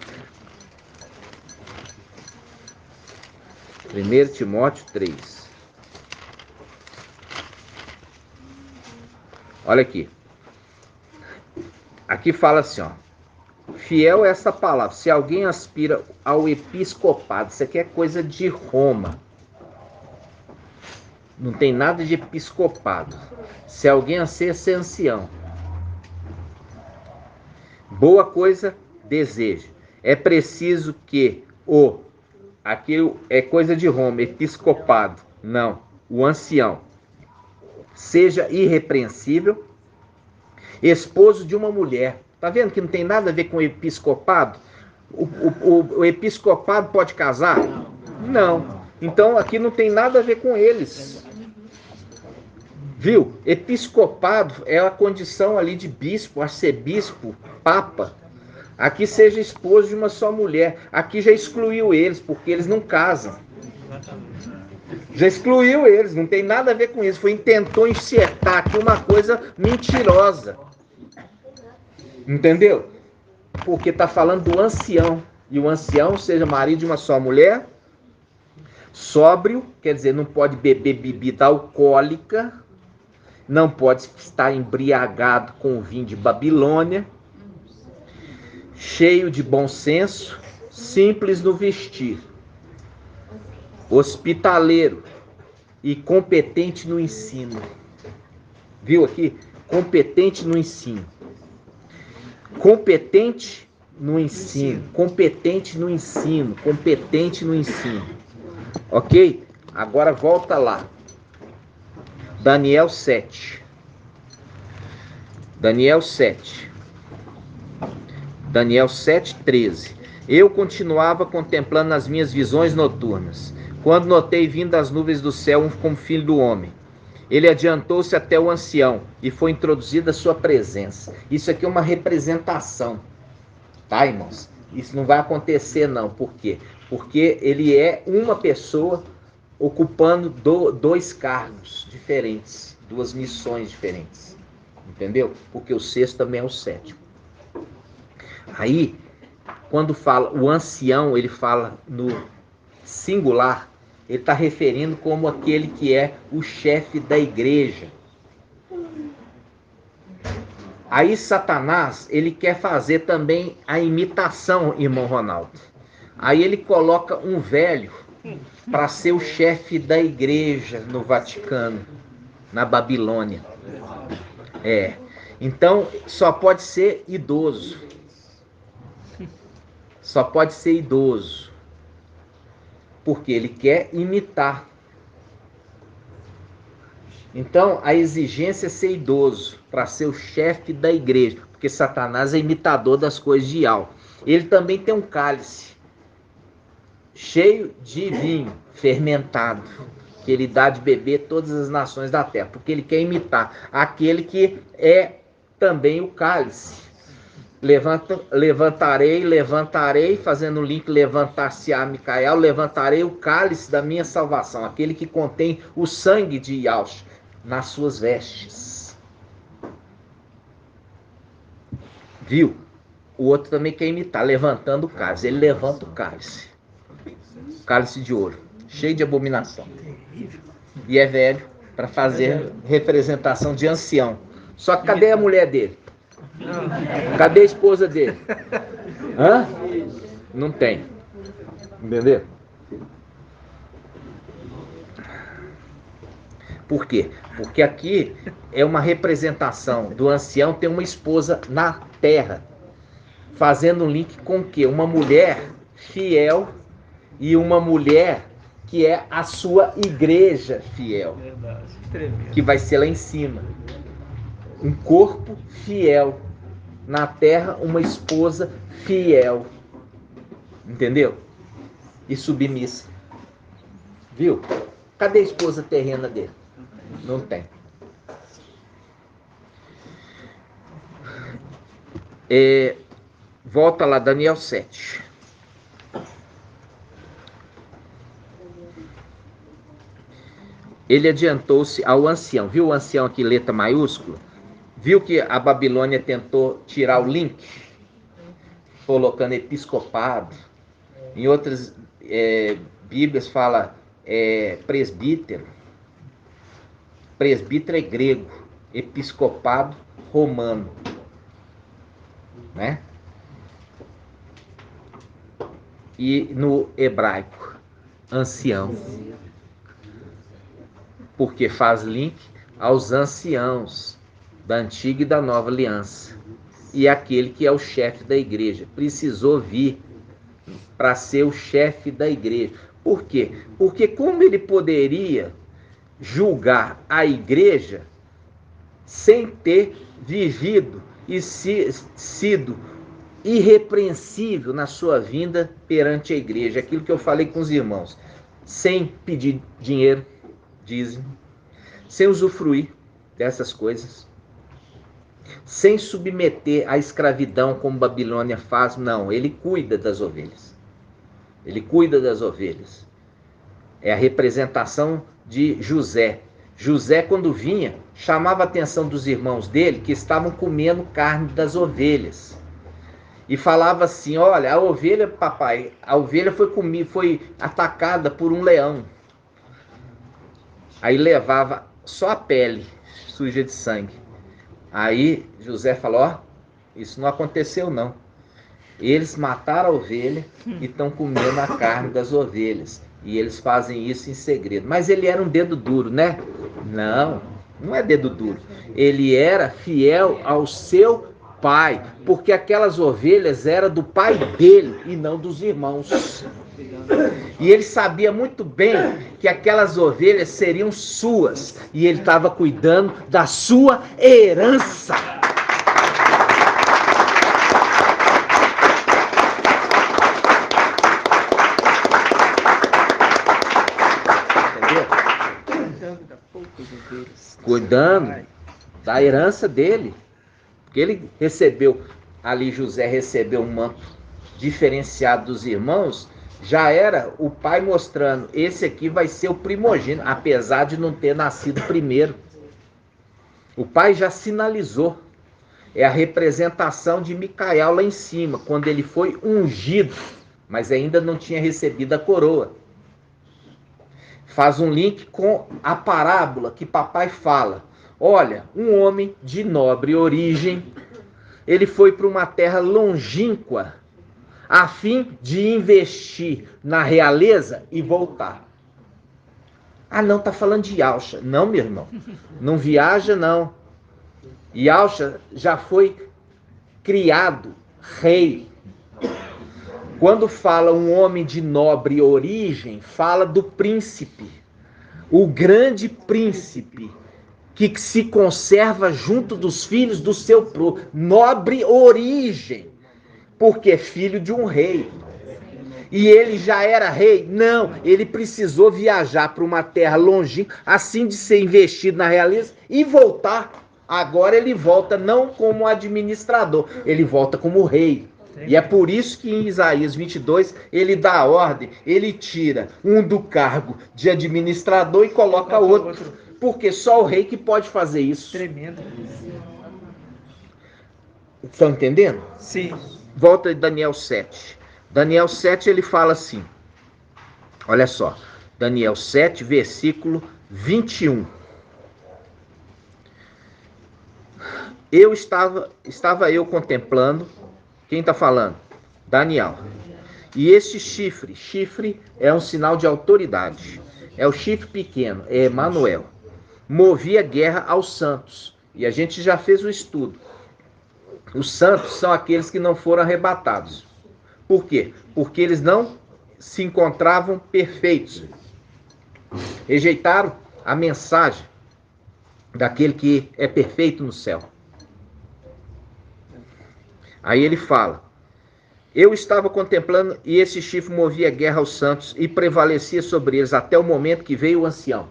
1 Timóteo 3. Olha aqui. Aqui fala assim, ó. Fiel é essa palavra. Se alguém aspira ao episcopado, isso aqui é coisa de Roma. Não tem nada de episcopado. Se alguém anseia ser ancião, boa coisa deseja. É preciso que aquilo é coisa de Roma, episcopado. Não, o ancião seja irrepreensível, esposo de uma mulher. Tá vendo que não tem nada a ver com o episcopado? O episcopado pode casar? Não. Então aqui não tem nada a ver com eles. Viu? Episcopado é a condição ali de bispo, arcebispo, papa. Aqui seja esposo de uma só mulher. Aqui já excluiu eles, porque eles não casam. Já excluiu eles, não tem nada a ver com isso. Tentou enxertar aqui uma coisa mentirosa. Entendeu? Porque está falando do ancião. E o ancião seja marido de uma só mulher, sóbrio, quer dizer, não pode beber bebida alcoólica, não pode estar embriagado com o vinho de Babilônia, cheio de bom senso, simples no vestir, hospitaleiro e competente no ensino. Viu aqui? Competente no ensino. Competente no ensino, competente no ensino, competente no ensino. Ok? Agora volta lá. Daniel 7. Daniel 7. Daniel 7, 13. Eu continuava contemplando as minhas visões noturnas, quando notei vindo das nuvens do céu como filho do homem. Ele adiantou-se até o ancião e foi introduzido à sua presença. Isso aqui é uma representação, tá, irmãos? Isso não vai acontecer não. Por quê? Porque ele é uma pessoa ocupando dois cargos diferentes, duas missões diferentes. Entendeu? Porque o sexto também é o sétimo. Aí, quando fala o ancião, ele fala no singular, ele está referindo como aquele que é o chefe da igreja. Aí Satanás, ele quer fazer também a imitação, irmão Ronaldo. Aí ele coloca um velho para ser o chefe da igreja no Vaticano, na Babilônia. Então só pode ser idoso. Só pode ser idoso. Porque ele quer imitar. Então a exigência é ser idoso para ser o chefe da igreja. Porque Satanás é imitador das coisas de álcool. Ele também tem um cálice cheio de vinho fermentado, que ele dá de beber todas as nações da terra, porque ele quer imitar aquele que é também o cálice. Levantarei, fazendo o link, levantar-se-á Micael, levantarei o cálice da minha salvação, aquele que contém o sangue de Yahushua nas suas vestes. Viu? O outro também quer imitar, levantando o cálice. Ele levanta o cálice. Cálice de ouro, cheio de abominação. E é velho para fazer representação de ancião. Só que cadê a mulher dele? Cadê a esposa dele? Hã? Não tem. Entendeu? Por quê? Porque aqui é uma representação do ancião ter uma esposa na terra. Fazendo um link com o quê? Uma mulher fiel e uma mulher que é a sua igreja fiel. Que vai ser lá em cima. Um corpo fiel. Na terra, uma esposa fiel. Entendeu? E submissa. Viu? Cadê a esposa terrena dele? Não tem. Volta lá, Daniel 7. Ele adiantou-se ao ancião. Viu o ancião aqui, letra maiúscula? Viu que a Babilônia tentou tirar o link? Colocando episcopado. Em outras Bíblias fala presbítero. Presbítero é grego. Episcopado romano. Né? E no hebraico, ancião. Porque faz link aos anciãos da antiga e da nova aliança. E aquele que é o chefe da igreja. Precisou vir para ser o chefe da igreja. Por quê? Porque como ele poderia julgar a igreja sem ter vivido e sido irrepreensível na sua vinda perante a igreja? Aquilo que eu falei com os irmãos. Sem pedir dinheiro, dizem, sem usufruir dessas coisas, sem submeter à escravidão como Babilônia faz. Não, ele cuida das ovelhas. Ele cuida das ovelhas. É a representação de José. José, quando vinha, chamava a atenção dos irmãos dele que estavam comendo carne das ovelhas. E falava assim: olha, a ovelha, papai, a ovelha foi atacada por um leão. Aí levava só a pele suja de sangue. Aí José falou: ó, isso não aconteceu não. Eles mataram a ovelha e estão comendo a carne das ovelhas. E eles fazem isso em segredo. Mas ele era um dedo duro, né? Não, não é dedo duro. Ele era fiel ao seu pai, porque aquelas ovelhas eram do pai dele e não dos irmãos. E ele sabia muito bem que aquelas ovelhas seriam suas, e ele estava cuidando da sua herança. cuidando da herança dele. Porque ele recebeu, ali José recebeu um manto diferenciado dos irmãos, já era o pai mostrando, esse aqui vai ser o primogênito, apesar de não ter nascido primeiro. O pai já sinalizou. É a representação de Micael lá em cima, quando ele foi ungido, mas ainda não tinha recebido a coroa. Faz um link com a parábola que papai fala. Olha, um homem de nobre origem, ele foi para uma terra longínqua, a fim de investir na realeza e voltar. Ah, não, tá falando de Yalcha. Não, meu irmão, não viaja não. Yalcha já foi criado rei. Quando fala um homem de nobre origem, fala do príncipe. O grande príncipe que se conserva junto dos filhos do seu pro. Nobre origem, porque é filho de um rei. E ele já era rei? Não, ele precisou viajar para uma terra longínqua, assim de ser investido na realeza e voltar. Agora ele volta não como administrador, ele volta como rei. E é por isso que em Isaías 22 ele dá a ordem, ele tira um do cargo de administrador e coloca outro. Porque só o rei que pode fazer isso. Tremendo. Estão entendendo? Sim. Volta em Daniel 7. Daniel 7 ele fala assim, olha só, Daniel 7, versículo 21. Estava eu contemplando, quem está falando? Daniel. E este chifre é um sinal de autoridade, é o chifre pequeno, é Emanuel. Movia guerra aos santos, e a gente já fez o estudo. Os santos são aqueles que não foram arrebatados. Por quê? Porque eles não se encontravam perfeitos. Rejeitaram a mensagem daquele que é perfeito no céu. Aí ele fala, eu estava contemplando e esse chifre movia guerra aos santos e prevalecia sobre eles até o momento que veio o ancião.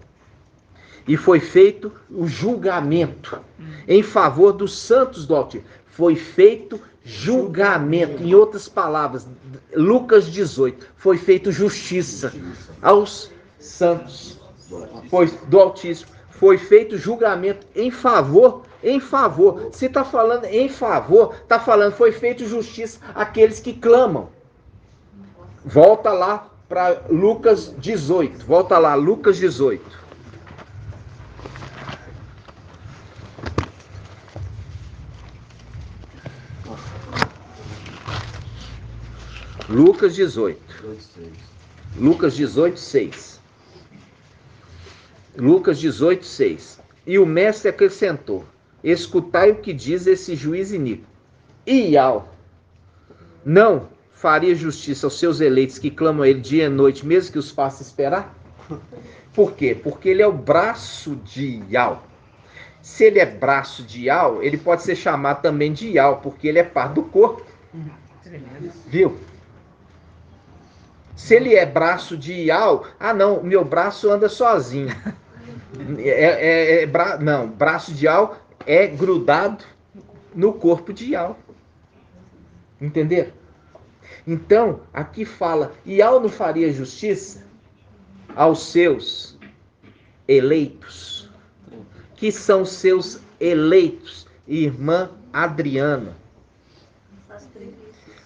E foi feito o julgamento em favor dos santos do Altíssimo. Foi feito julgamento. Em outras palavras, Lucas 18, foi feito justiça aos santos do Altíssimo. Foi feito julgamento em favor. Se está falando em favor, está falando foi feito justiça àqueles que clamam. Volta lá para Lucas 18. Volta lá, Lucas 18. Lucas 18. Lucas 18, 6. Lucas 18, 6. E o mestre acrescentou, escutai o que diz esse juiz iníquo. Ial não faria justiça aos seus eleitos que clamam a ele dia e noite, mesmo que os faça esperar? Por quê? Porque ele é o braço de Ial. Se ele é braço de Ial, ele pode ser chamado também de Ial, porque ele é parte do corpo. Viu? Se ele é braço de Ial, não, meu braço anda sozinho. Não, braço de Ial é grudado no corpo de Ial. Entenderam? Então, aqui fala, Ial não faria justiça aos seus eleitos. Que são seus eleitos? Irmã Adriana.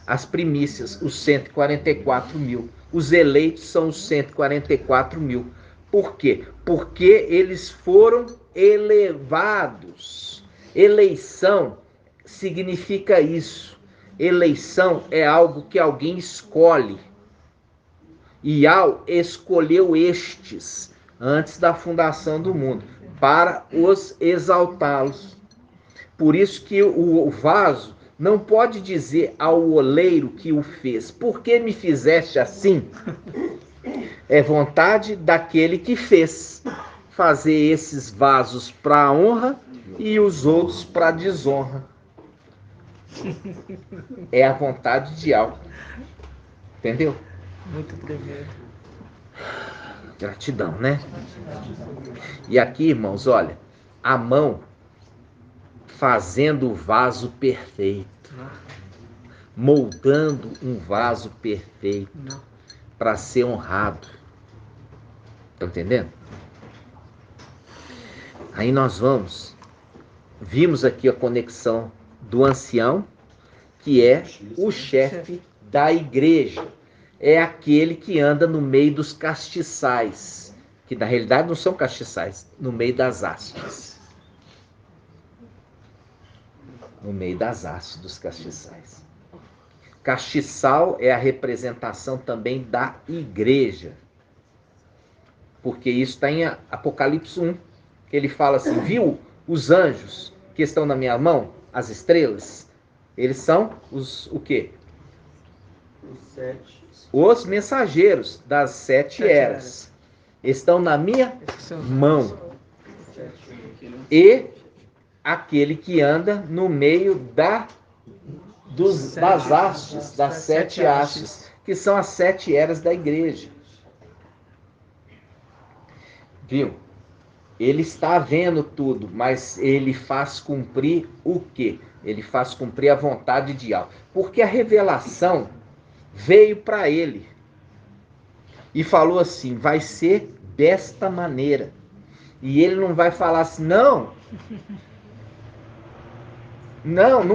As primícias, os 144 mil. Os eleitos são os 144 mil. Por quê? Porque eles foram elevados. Eleição significa isso. Eleição é algo que alguém escolhe. Ial escolheu estes antes da fundação do mundo para os exaltá-los. Por isso que o vaso não pode dizer ao oleiro que o fez, por que me fizeste assim? É vontade daquele que fez fazer esses vasos para a honra e os outros para a desonra. É a vontade de algo. Entendeu? Muito tremendo. Gratidão, né? E aqui, irmãos, olha, a mão fazendo o vaso perfeito, moldando um vaso perfeito para ser honrado. Estão entendendo? Aí nós vimos aqui a conexão do ancião, que é o chefe da igreja. É aquele que anda no meio dos castiçais, que na realidade não são castiçais, no meio das hastes. No meio das hastes dos castiçais. Castiçal é a representação também da igreja. Porque isso está em Apocalipse 1. Ele fala assim, viu os anjos que estão na minha mão, as estrelas? Eles são o quê? Os mensageiros das 7 eras. Estão na minha mão. E aquele que anda no meio das hastes, das 7 hastes, que são as 7 eras da igreja. Viu? Ele está vendo tudo, mas ele faz cumprir o quê? Ele faz cumprir a vontade de Yahweh. Porque a revelação veio para ele e falou assim, vai ser desta maneira. E ele não vai falar assim, não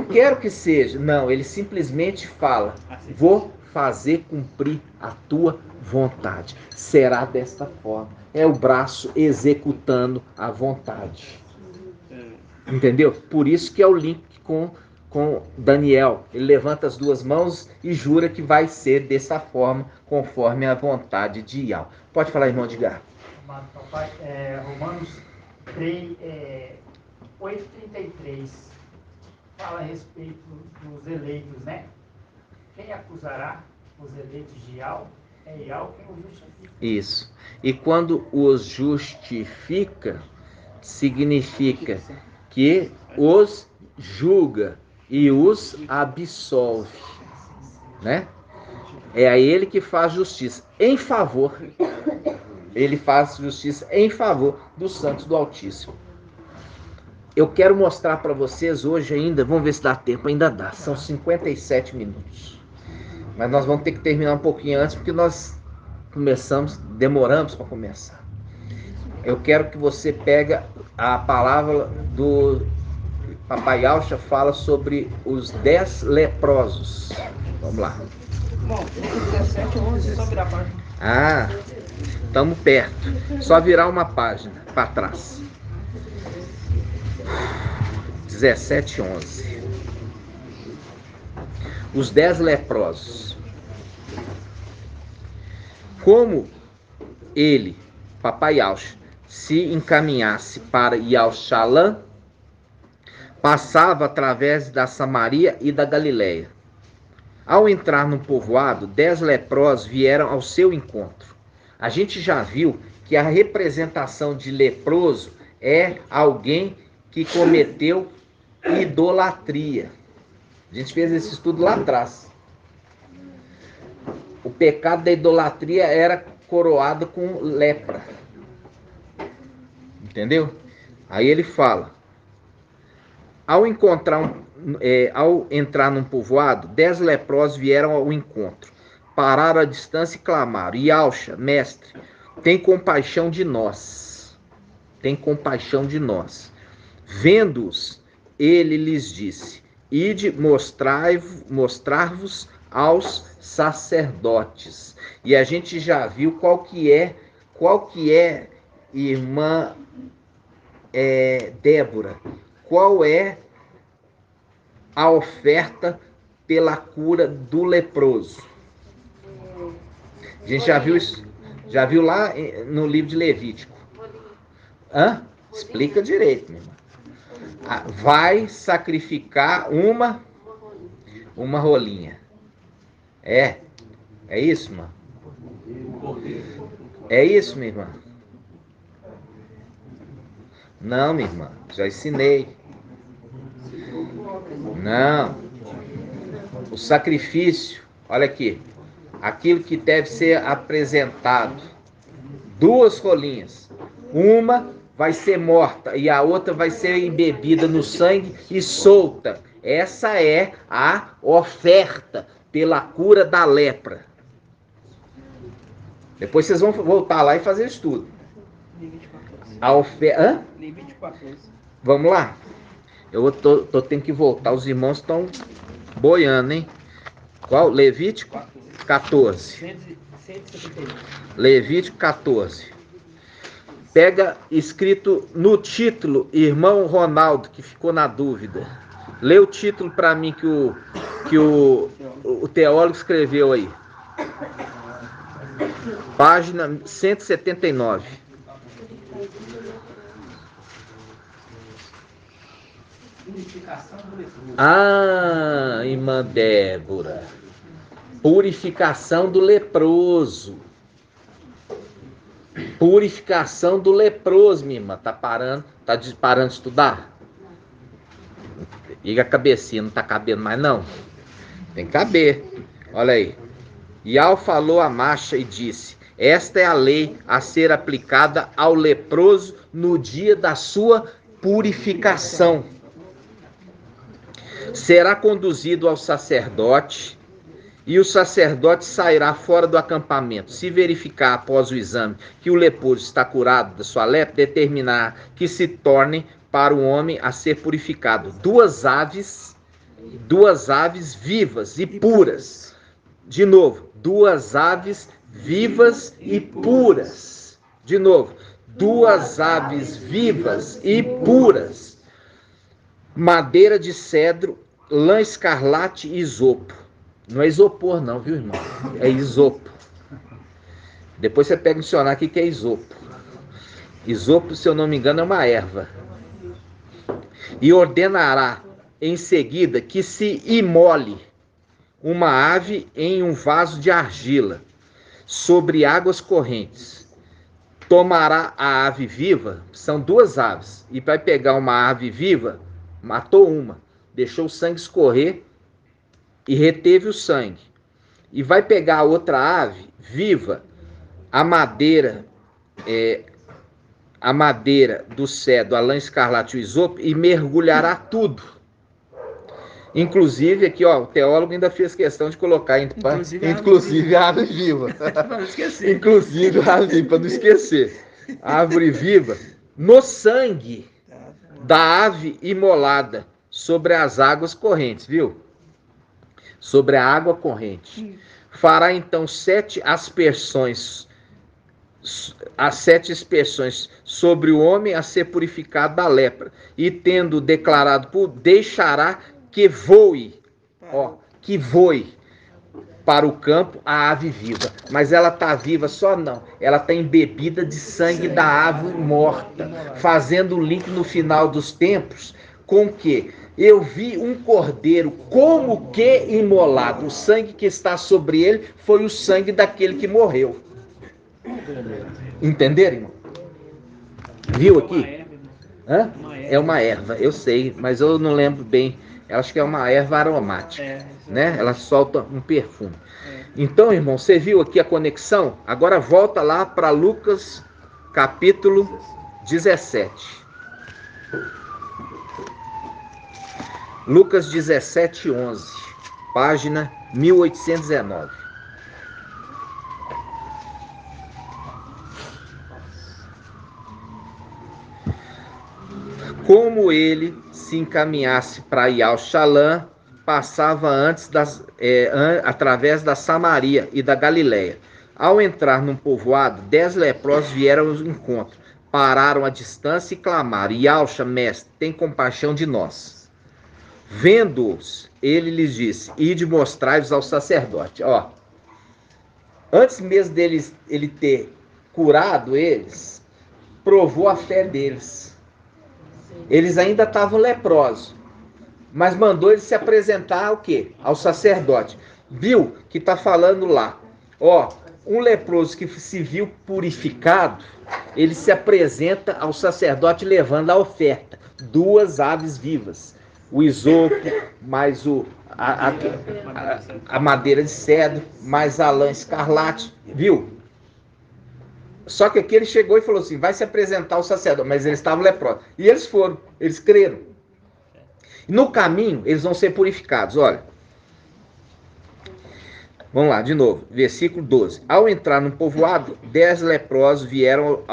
quero que seja. Não, ele simplesmente fala, vou fazer cumprir a tua vontade. Será desta forma. É o braço executando a vontade. Entendeu? Por isso que é o link com Daniel. Ele levanta as 2 mãos e jura que vai ser dessa forma, conforme a vontade de Yahweh. Pode falar, irmão Edgar. Papai, Romanos 8:33 fala a respeito dos eleitos, né? Quem acusará os eleitos de Yahweh? É Yahweh quem os justifica. Isso. E quando os justifica, significa que os julga e os absolve, né? É a ele que faz justiça em favor. Ele faz justiça em favor dos santos do Altíssimo. Eu quero mostrar para vocês hoje ainda, vamos ver se dá tempo, ainda dá, são 57 minutos. Mas nós vamos ter que terminar um pouquinho antes, porque nós demoramos para começar. Eu quero que você pegue a palavra do Papai Yahweh, fala sobre os 10 leprosos. Vamos lá. Bom, 17, 11, só virar a página. Ah, estamos perto. Só virar uma página para trás. 17, 11. Os 10 leprosos. Como ele, Papai Yahweh, se encaminhasse para Yahushalã, passava através da Samaria e da Galileia. Ao entrar no povoado, 10 leprosos vieram ao seu encontro. A gente já viu que a representação de leproso é alguém que cometeu idolatria. A gente fez esse estudo lá atrás. O pecado da idolatria era coroado com lepra. Entendeu? Aí ele fala, ao entrar num povoado, 10 leprosos vieram ao encontro, pararam à distância e clamaram, Yahusha, mestre, tem compaixão de nós. Tem compaixão de nós. Vendo-os, ele lhes disse, ide mostrar-vos aos sacerdotes. E a gente já viu qual que é, irmã Débora, qual é a oferta pela cura do leproso. A gente já viu isso, já viu lá no livro de Levítico. Hã? Explica direito, meu irmão. Vai sacrificar uma rolinha. É isso, irmã? É isso, minha irmã? Não, minha irmã, já ensinei. Não. O sacrifício, olha aqui, aquilo que deve ser apresentado 2 rolinhas. Uma vai ser morta e a outra vai ser embebida no sangue e solta. Essa é a oferta pela cura da lepra. Depois vocês vão voltar lá e fazer estudo. A oferta. Vamos lá? Eu tô tendo que voltar. Os irmãos estão boiando, hein? Qual? Levítico 14. Levítico 14. Pega escrito no título, irmão Ronaldo, que ficou na dúvida. Lê o título para mim que o teólogo escreveu aí. Página 179. Ah, irmã Débora. Purificação do leproso. Purificação do leproso, minha irmã. Tá parando de estudar? Liga a cabecinha, não tá cabendo mais não? Tem que caber. Olha aí. Yau falou a Macha e disse: esta é a lei a ser aplicada ao leproso no dia da sua purificação. Será conduzido ao sacerdote, e o sacerdote sairá fora do acampamento. Se verificar após o exame que o leproso está curado da sua lepra, determinar que se tornem para o homem a ser purificado 2 aves vivas e puras. De novo, 2 aves vivas e puras. De novo, 2 aves vivas e puras. Madeira de cedro, lã escarlate e isopo. Não é isopor não, viu, irmão? É isopo. Depois você pega o dicionário aqui que é isopo. Isopo, se eu não me engano, é uma erva. E ordenará em seguida que se imole uma ave em um vaso de argila sobre águas correntes. Tomará a ave viva, são 2 aves, e vai pegar uma ave viva, matou uma, deixou o sangue escorrer e reteve o sangue. E vai pegar a outra ave viva, a madeira do cedro, a lã escarlate e o isopo, e mergulhará tudo. Inclusive, aqui, ó, o teólogo ainda fez questão de colocar inclusive a árvore viva. Para não esquecer. Inclusive a árvore viva, para não esquecer. A árvore viva no sangue da ave imolada sobre as águas correntes, viu? Sobre a água corrente. Fará então 7 aspersões, as 7 aspersões sobre o homem a ser purificado da lepra, e tendo declarado deixará que voe para o campo a ave viva. Mas ela está viva só não, ela está embebida de sangue da ave morta, fazendo o link no final dos tempos com que eu vi um cordeiro como que imolado. O sangue que está sobre ele foi o sangue daquele que morreu. Entenderam, irmão? Viu aqui? Hã? É uma erva, eu sei, mas eu não lembro bem. Eu acho que é uma erva aromática, né? Ela solta um perfume. Então, irmão, você viu aqui a conexão? Agora volta lá para Lucas, capítulo 17. Lucas 17, 11, página 1819. Como ele se encaminhasse para Ial-Shalã, passava antes através da Samaria e da Galileia. Ao entrar num povoado, 10 leprosos vieram ao encontro, pararam à distância e clamaram: Ialcha, mestre, tem compaixão de nós. Vendo-os, ele lhes disse: ide mostrai-vos ao sacerdote. Ó, antes mesmo ele ter curado eles, provou a fé deles. Eles ainda estavam leprosos, mas mandou eles se apresentar ao quê? Ao sacerdote. Viu que está falando lá, ó, um leproso que se viu purificado, ele se apresenta ao sacerdote levando a oferta, 2 aves vivas, o isopo, mais a madeira de cedro, mais a lã escarlate, viu? Só que aqui ele chegou e falou assim, vai se apresentar o sacerdote, mas eles estavam leprosos. E eles foram, eles creram. No caminho, eles vão ser purificados, olha. Vamos lá, de novo, versículo 12. Ao entrar no povoado, 10 leprosos vieram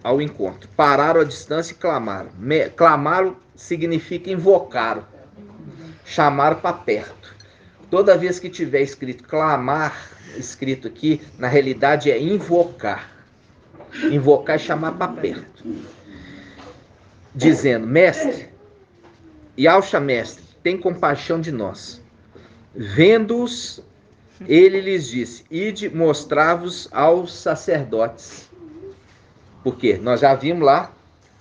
ao encontro. Pararam à distância e clamaram. Clamaram significa invocaram. Chamaram para perto. Toda vez que tiver escrito clamar, escrito aqui, na realidade é invocar. Invocar é chamar para perto. Dizendo, mestre, Yauxa, mestre, tem compaixão de nós. Vendo-os, ele lhes disse, ide mostrar-vos aos sacerdotes. Por quê? Nós já vimos lá,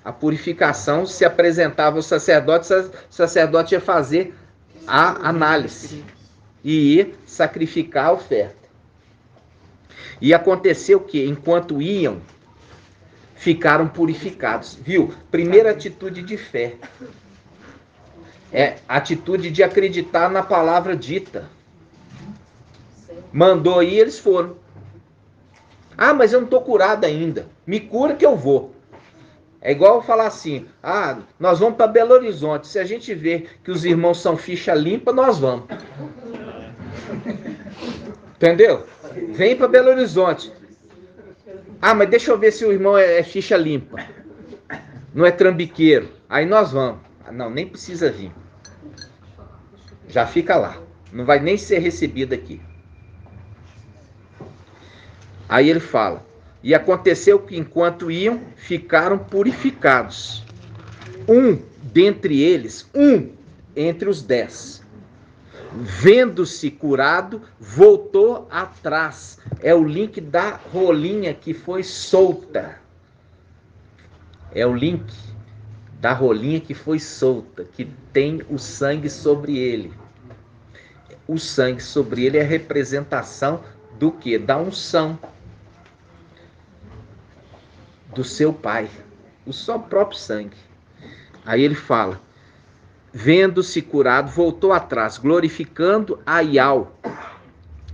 a purificação se apresentava aos sacerdotes, o sacerdote ia fazer a análise e ia sacrificar a oferta. E aconteceu que, enquanto iam, ficaram purificados. Viu? Primeira atitude de fé. É a atitude de acreditar na palavra dita. Mandou ir, eles foram. Ah, mas eu não estou curado ainda. Me cura que eu vou. É igual falar assim, nós vamos para Belo Horizonte. Se a gente vê que os irmãos são ficha limpa, nós vamos. Entendeu? Vem para Belo Horizonte. Ah, mas deixa eu ver se o irmão é ficha limpa. Não é trambiqueiro. Aí nós vamos. Não, nem precisa vir. Já fica lá. Não vai nem ser recebido aqui. Aí ele fala, e aconteceu que enquanto iam, ficaram purificados. Dentre eles, entre os 10, vendo-se curado, voltou atrás. É o link da rolinha que foi solta. É o link da rolinha que foi solta, que tem o sangue sobre ele. O sangue sobre ele é a representação do quê? Da unção do seu pai, o seu próprio sangue. Aí ele fala, vendo-se curado, voltou atrás, glorificando a Yau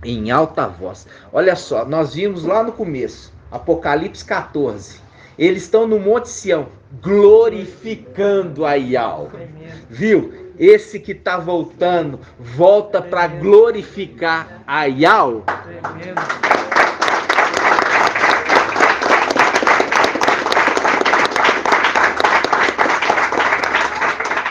em alta voz. Olha só, nós vimos lá no começo, Apocalipse 14, eles estão no Monte Sião, glorificando a Yau. Viu? Esse que está voltando, volta para glorificar a Yau.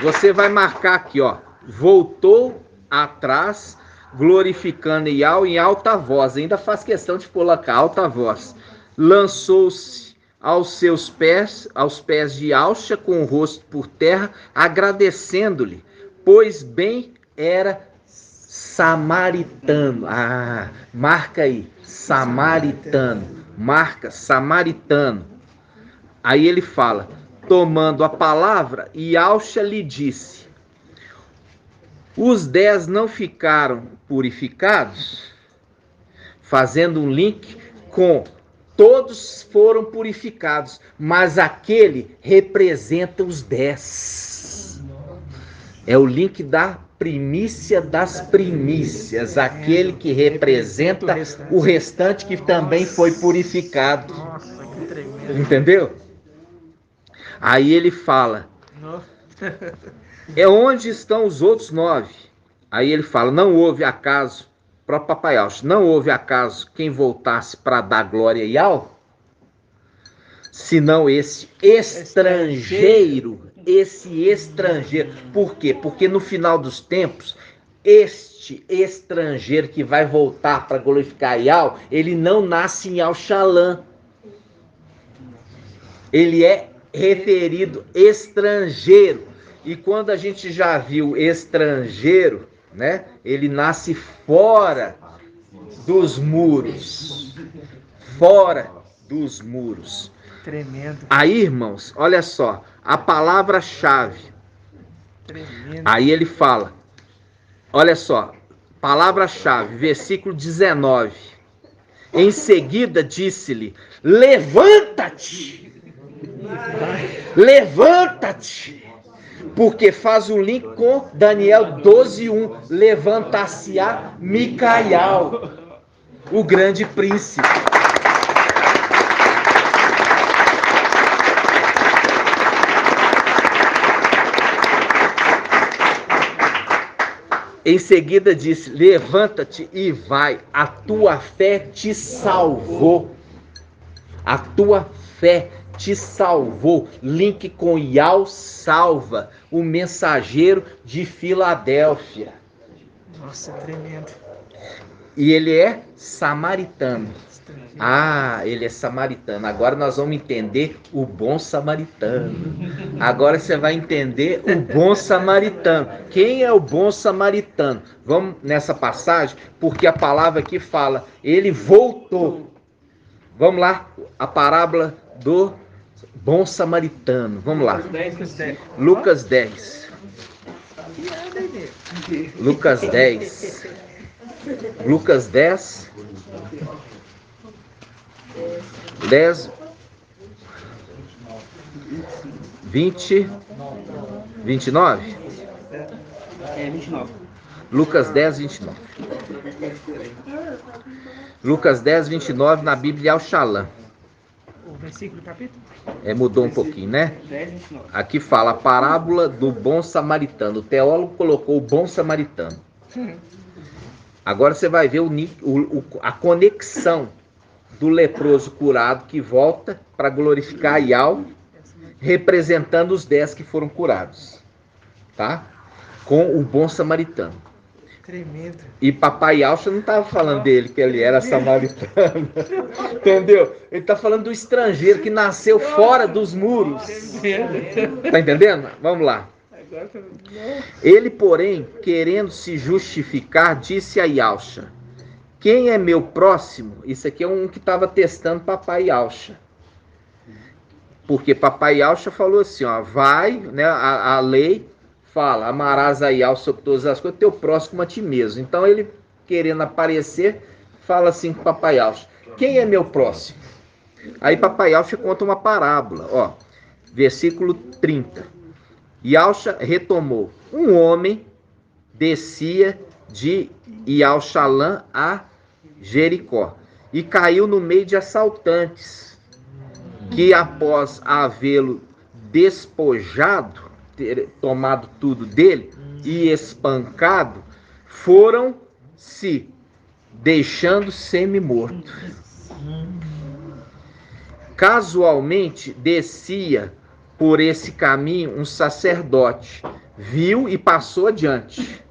Você vai marcar aqui, ó. Voltou atrás, glorificando Yau em alta voz. Ainda faz questão de colocar alta voz. Lançou-se aos pés de Yauxa, com o rosto por terra, agradecendo-lhe, pois bem era samaritano. Marca aí, samaritano. Marca, samaritano. Aí ele fala, tomando a palavra, Yauxa lhe disse, os 10 não ficaram purificados? Fazendo um link com todos foram purificados, mas aquele representa os 10. É o link da primícia das primícias, aquele que representa o restante que também foi purificado. Entendeu? Aí ele fala, onde estão os outros 9? Aí ele fala, não houve acaso, próprio Papai Yauxa, não houve acaso quem voltasse para dar glória a Yau? Senão esse estrangeiro. Por quê? Porque no final dos tempos, este estrangeiro que vai voltar para glorificar Yau, ele não nasce em Yauxalã. Ele é referido estrangeiro. E quando a gente já viu estrangeiro, né? Ele nasce fora dos muros. Fora dos muros. Tremendo. Aí, irmãos, olha só, a palavra-chave. Tremendo. Aí ele fala, olha só, palavra-chave, versículo 19. Em seguida disse-lhe, levanta-te! Levanta-te! Porque faz o link com Daniel 12:1. Levantar-se-á Micael, o grande príncipe. Em seguida disse: levanta-te e vai, a tua fé te salvou. A tua fé te salvou. Link com Yau salva, o mensageiro de Filadélfia. Nossa, tremendo. E ele é samaritano. Ah, ele é samaritano. Agora nós vamos entender o bom samaritano. Agora você vai entender o bom samaritano. Quem é o bom samaritano? Vamos nessa passagem, porque a palavra aqui fala, ele voltou. Vamos lá, a parábola do bom samaritano. Vamos lá. Lucas 10. Lucas 10. Lucas 10. 10, 20, 29? É, 29. Lucas 10, 29. Lucas 10, 29 na Bíblia Al-Shalom. O versículo do capítulo? Mudou um pouquinho, né? 10, 29. Aqui fala a parábola do bom samaritano. O teólogo colocou o bom samaritano. Agora você vai ver a conexão do leproso curado que volta para glorificar Yau, representando os 10 que foram curados, tá? Com o bom samaritano. Tremendo. E papai Yaucha não estava falando dele, que ele era samaritano. Entendeu? Ele está falando do estrangeiro que nasceu fora dos muros. Tá entendendo? Vamos lá. Ele, porém, querendo se justificar, disse a Yaucha: quem é meu próximo? Isso aqui é um que estava testando papai Yaucha. Porque papai Yaucha falou assim, ó, vai, né, a lei fala, amarás a Yau sobre todas as coisas, teu próximo a ti mesmo. Então ele, querendo aparecer, fala assim com papai Yaucha: quem é meu próximo? Aí papai Yaucha conta uma parábola, ó, versículo 30. Yaucha retomou: um homem descia de Yau-Shalom a Jericó e caiu no meio de assaltantes, que após havê-lo despojado, ter tomado tudo dele e espancado, foram se deixando semi-morto. Casualmente descia por esse caminho um sacerdote, viu e passou adiante.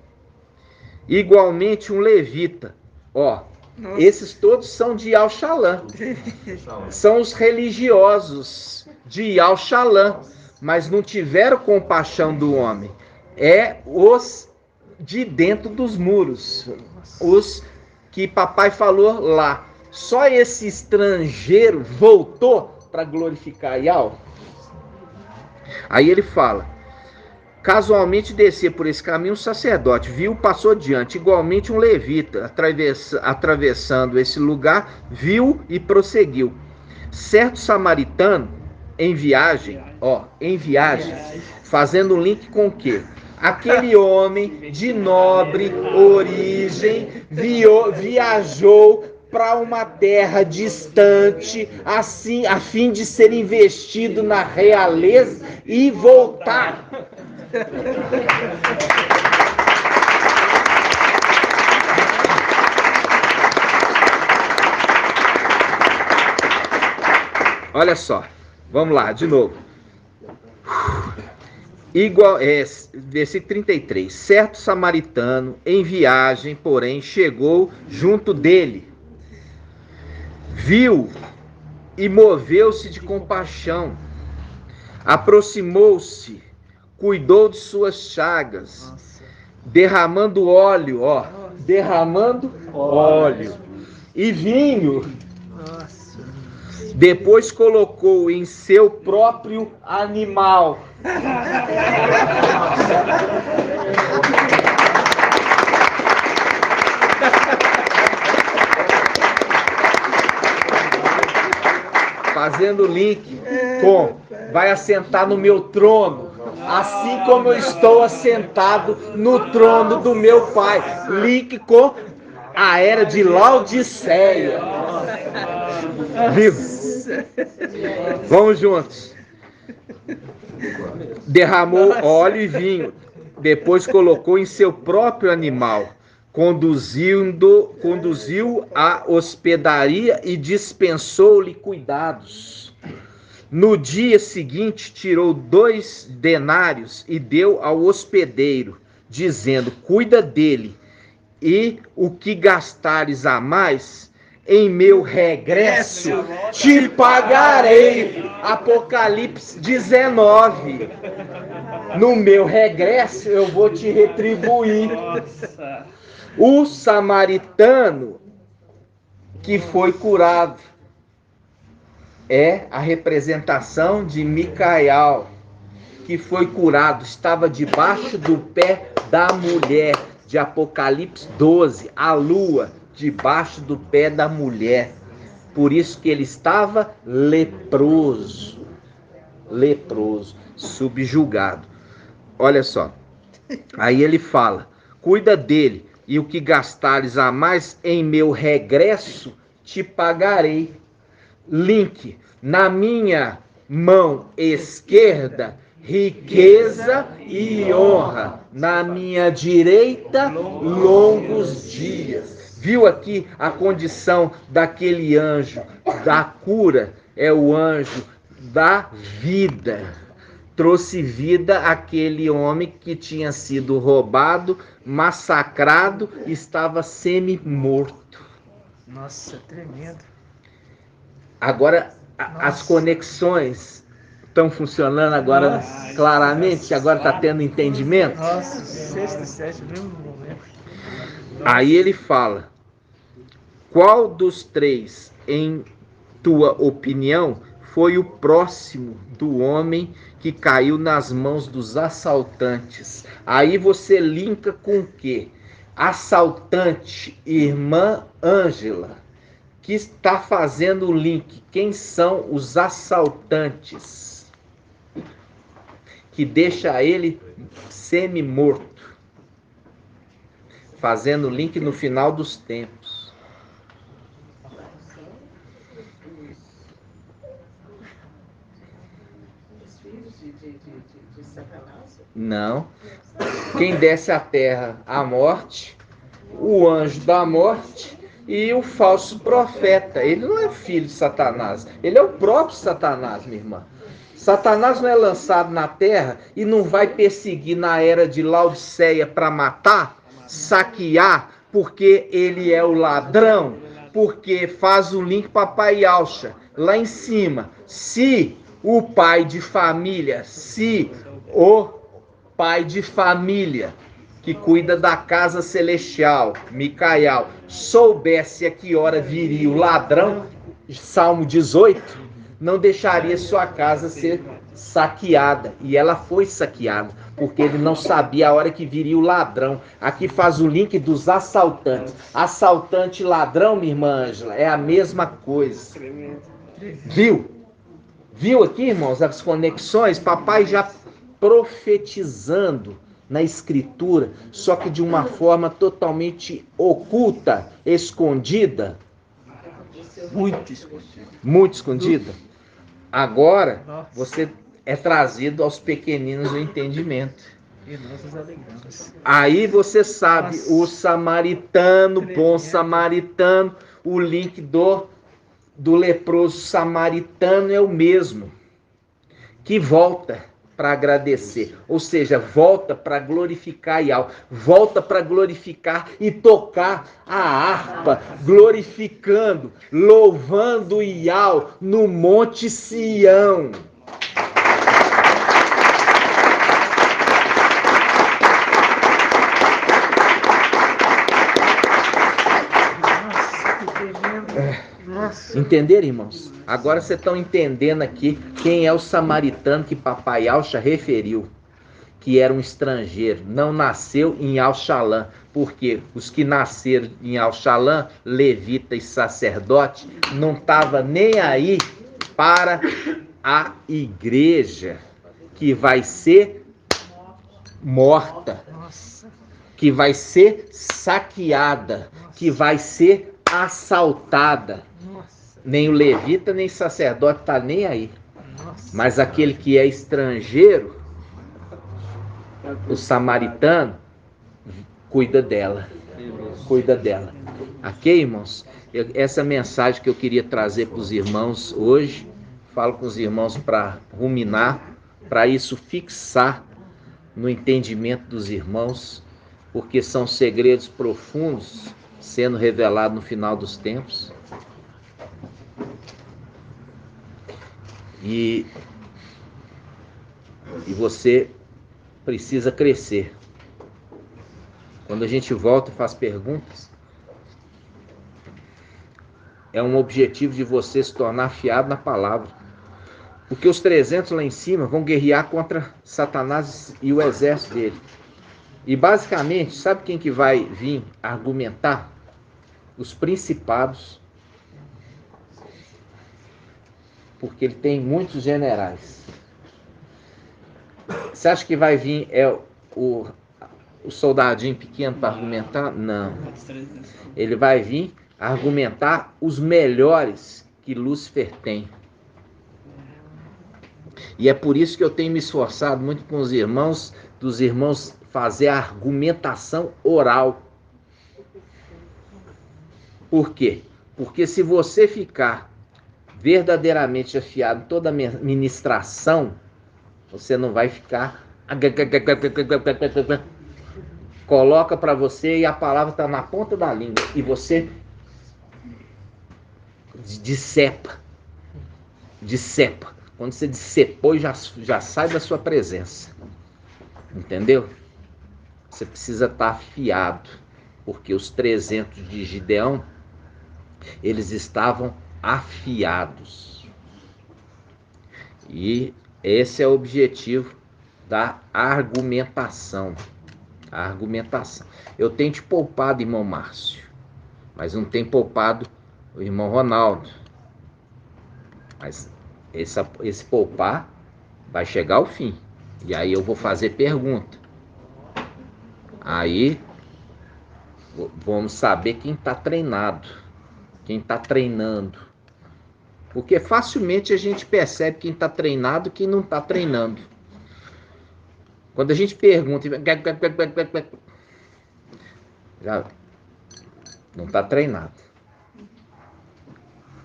Igualmente um levita, ó, esses todos são de Al-Shalom, são os religiosos de Al-Shalom, mas não tiveram compaixão do homem. É os de dentro dos muros, os que papai falou lá. Só esse estrangeiro voltou para glorificar Yau. Aí ele fala: casualmente descia por esse caminho um sacerdote, viu, passou diante. Igualmente um levita, atravessando esse lugar, viu e prosseguiu. Certo samaritano, em viagem, fazendo um link com o quê? Aquele homem de nobre origem viajou para uma terra distante, assim, a fim de ser investido na realeza e voltar. Olha só, vamos lá, de novo. Versículo 33. Certo samaritano, em viagem, porém, chegou junto dele, viu e moveu-se de compaixão, aproximou-se, cuidou de suas chagas, derramando óleo, e vinho. Depois colocou em seu próprio animal. Fazendo link com: vai assentar no meu trono, assim como eu estou assentado no trono do meu pai. Link com a era de Laodiceia. Vivo. Vamos juntos. Derramou óleo e vinho. Depois colocou em seu próprio animal, conduziu à hospedaria e dispensou-lhe cuidados. No dia seguinte, tirou 2 denários e deu ao hospedeiro, dizendo: cuida dele, e o que gastares a mais, em meu regresso te pagarei. Apocalipse 19. No meu regresso eu vou te retribuir. O samaritano que foi curado é a representação de Micael, que foi curado, estava debaixo do pé da mulher, de Apocalipse 12, a lua debaixo do pé da mulher. Por isso que ele estava leproso, subjugado. Olha só, aí ele fala: cuida dele, e o que gastares a mais, em meu regresso te pagarei. Link: na minha mão esquerda, riqueza e honra, na minha direita, longos dias. Viu aqui a condição daquele anjo da cura? É o anjo da vida. Trouxe vida àquele homem que tinha sido roubado, massacrado, estava semi-morto. Nossa, tremendo. Agora, as conexões estão funcionando agora claramente? Agora está tendo entendimento? Nossa, 6º e 7º, mesmo momento. Aí ele fala: qual dos 3, em tua opinião, foi o próximo do homem que caiu nas mãos dos assaltantes? Aí você linka com o quê? Assaltante, irmã Ângela, que está fazendo o link. Quem são os assaltantes? Que deixa ele semi-morto. Fazendo o link no final dos tempos. Não. Quem desce à terra, a morte, o anjo da morte e o falso profeta. Ele não é filho de Satanás, ele é o próprio Satanás, minha irmã. Satanás não é lançado na terra e não vai perseguir na era de Laodiceia para matar, saquear, porque ele é o ladrão, porque faz o link papai Alcha lá em cima. Se o pai de família, que cuida da casa celestial, Micael, soubesse a que hora viria o ladrão, Salmo 18, não deixaria sua casa ser saqueada. E ela foi saqueada, porque ele não sabia a hora que viria o ladrão. Aqui faz o link dos assaltantes. Assaltante e ladrão, minha irmã Ângela, é a mesma coisa. Viu? Viu aqui, irmãos, as conexões? Papai já profetizando na escritura, só que de uma forma totalmente oculta, escondida. Muito escondida. Agora, você é trazido aos pequeninos do entendimento. E nós nos alegramos. Aí você sabe, o samaritano, bom samaritano, o link do leproso samaritano é o mesmo, que volta para agradecer, ou seja, volta para glorificar Yahweh, volta para glorificar e tocar a harpa, glorificando, louvando Yahweh no Monte Sião. Entenderam, irmãos? Agora vocês estão entendendo aqui quem é o samaritano que papai Alcha referiu, que era um estrangeiro, não nasceu em Al-Shalã, porque os que nasceram em Al-Shalã, levita e sacerdote, não estavam nem aí para a igreja, que vai ser morta, que vai ser saqueada, que vai ser assaltada. Nem o levita, nem o sacerdote está nem aí. Mas aquele que é estrangeiro, o samaritano cuida dela. Cuida dela. Ok, irmãos? Essa mensagem que eu queria trazer para os irmãos hoje, falo com os irmãos para ruminar, para isso fixar no entendimento dos irmãos, porque são segredos profundos sendo revelados no final dos tempos. E você precisa crescer. Quando a gente volta e faz perguntas, é um objetivo de você se tornar afiado na palavra. Porque os 300 lá em cima vão guerrear contra Satanás e o exército dele. E basicamente, sabe quem que vai vir argumentar? Os principados. Porque ele tem muitos generais. Você acha que vai vir o soldadinho pequeno para argumentar? Não. Ele vai vir argumentar os melhores que Lúcifer tem. E é por isso que eu tenho me esforçado muito com os irmãos, dos irmãos fazer a argumentação oral. Por quê? Porque se você ficar verdadeiramente afiado em toda a ministração, você não vai ficar... Coloca para você e a palavra está na ponta da língua. E você dissepa. Quando você discepou, já sai da sua presença. Entendeu? Você precisa estar afiado. Porque os 300 de Gideão, eles estavam afiados. E esse é o objetivo da argumentação. A argumentação. Eu tenho te poupado, irmão Márcio, mas não tem poupado o irmão Ronaldo. Mas esse poupar vai chegar ao fim. E aí eu vou fazer pergunta. Aí vamos saber quem está treinado, quem está treinando. Porque facilmente a gente percebe quem está treinado e quem não está treinando. Quando a gente pergunta, já não está treinado.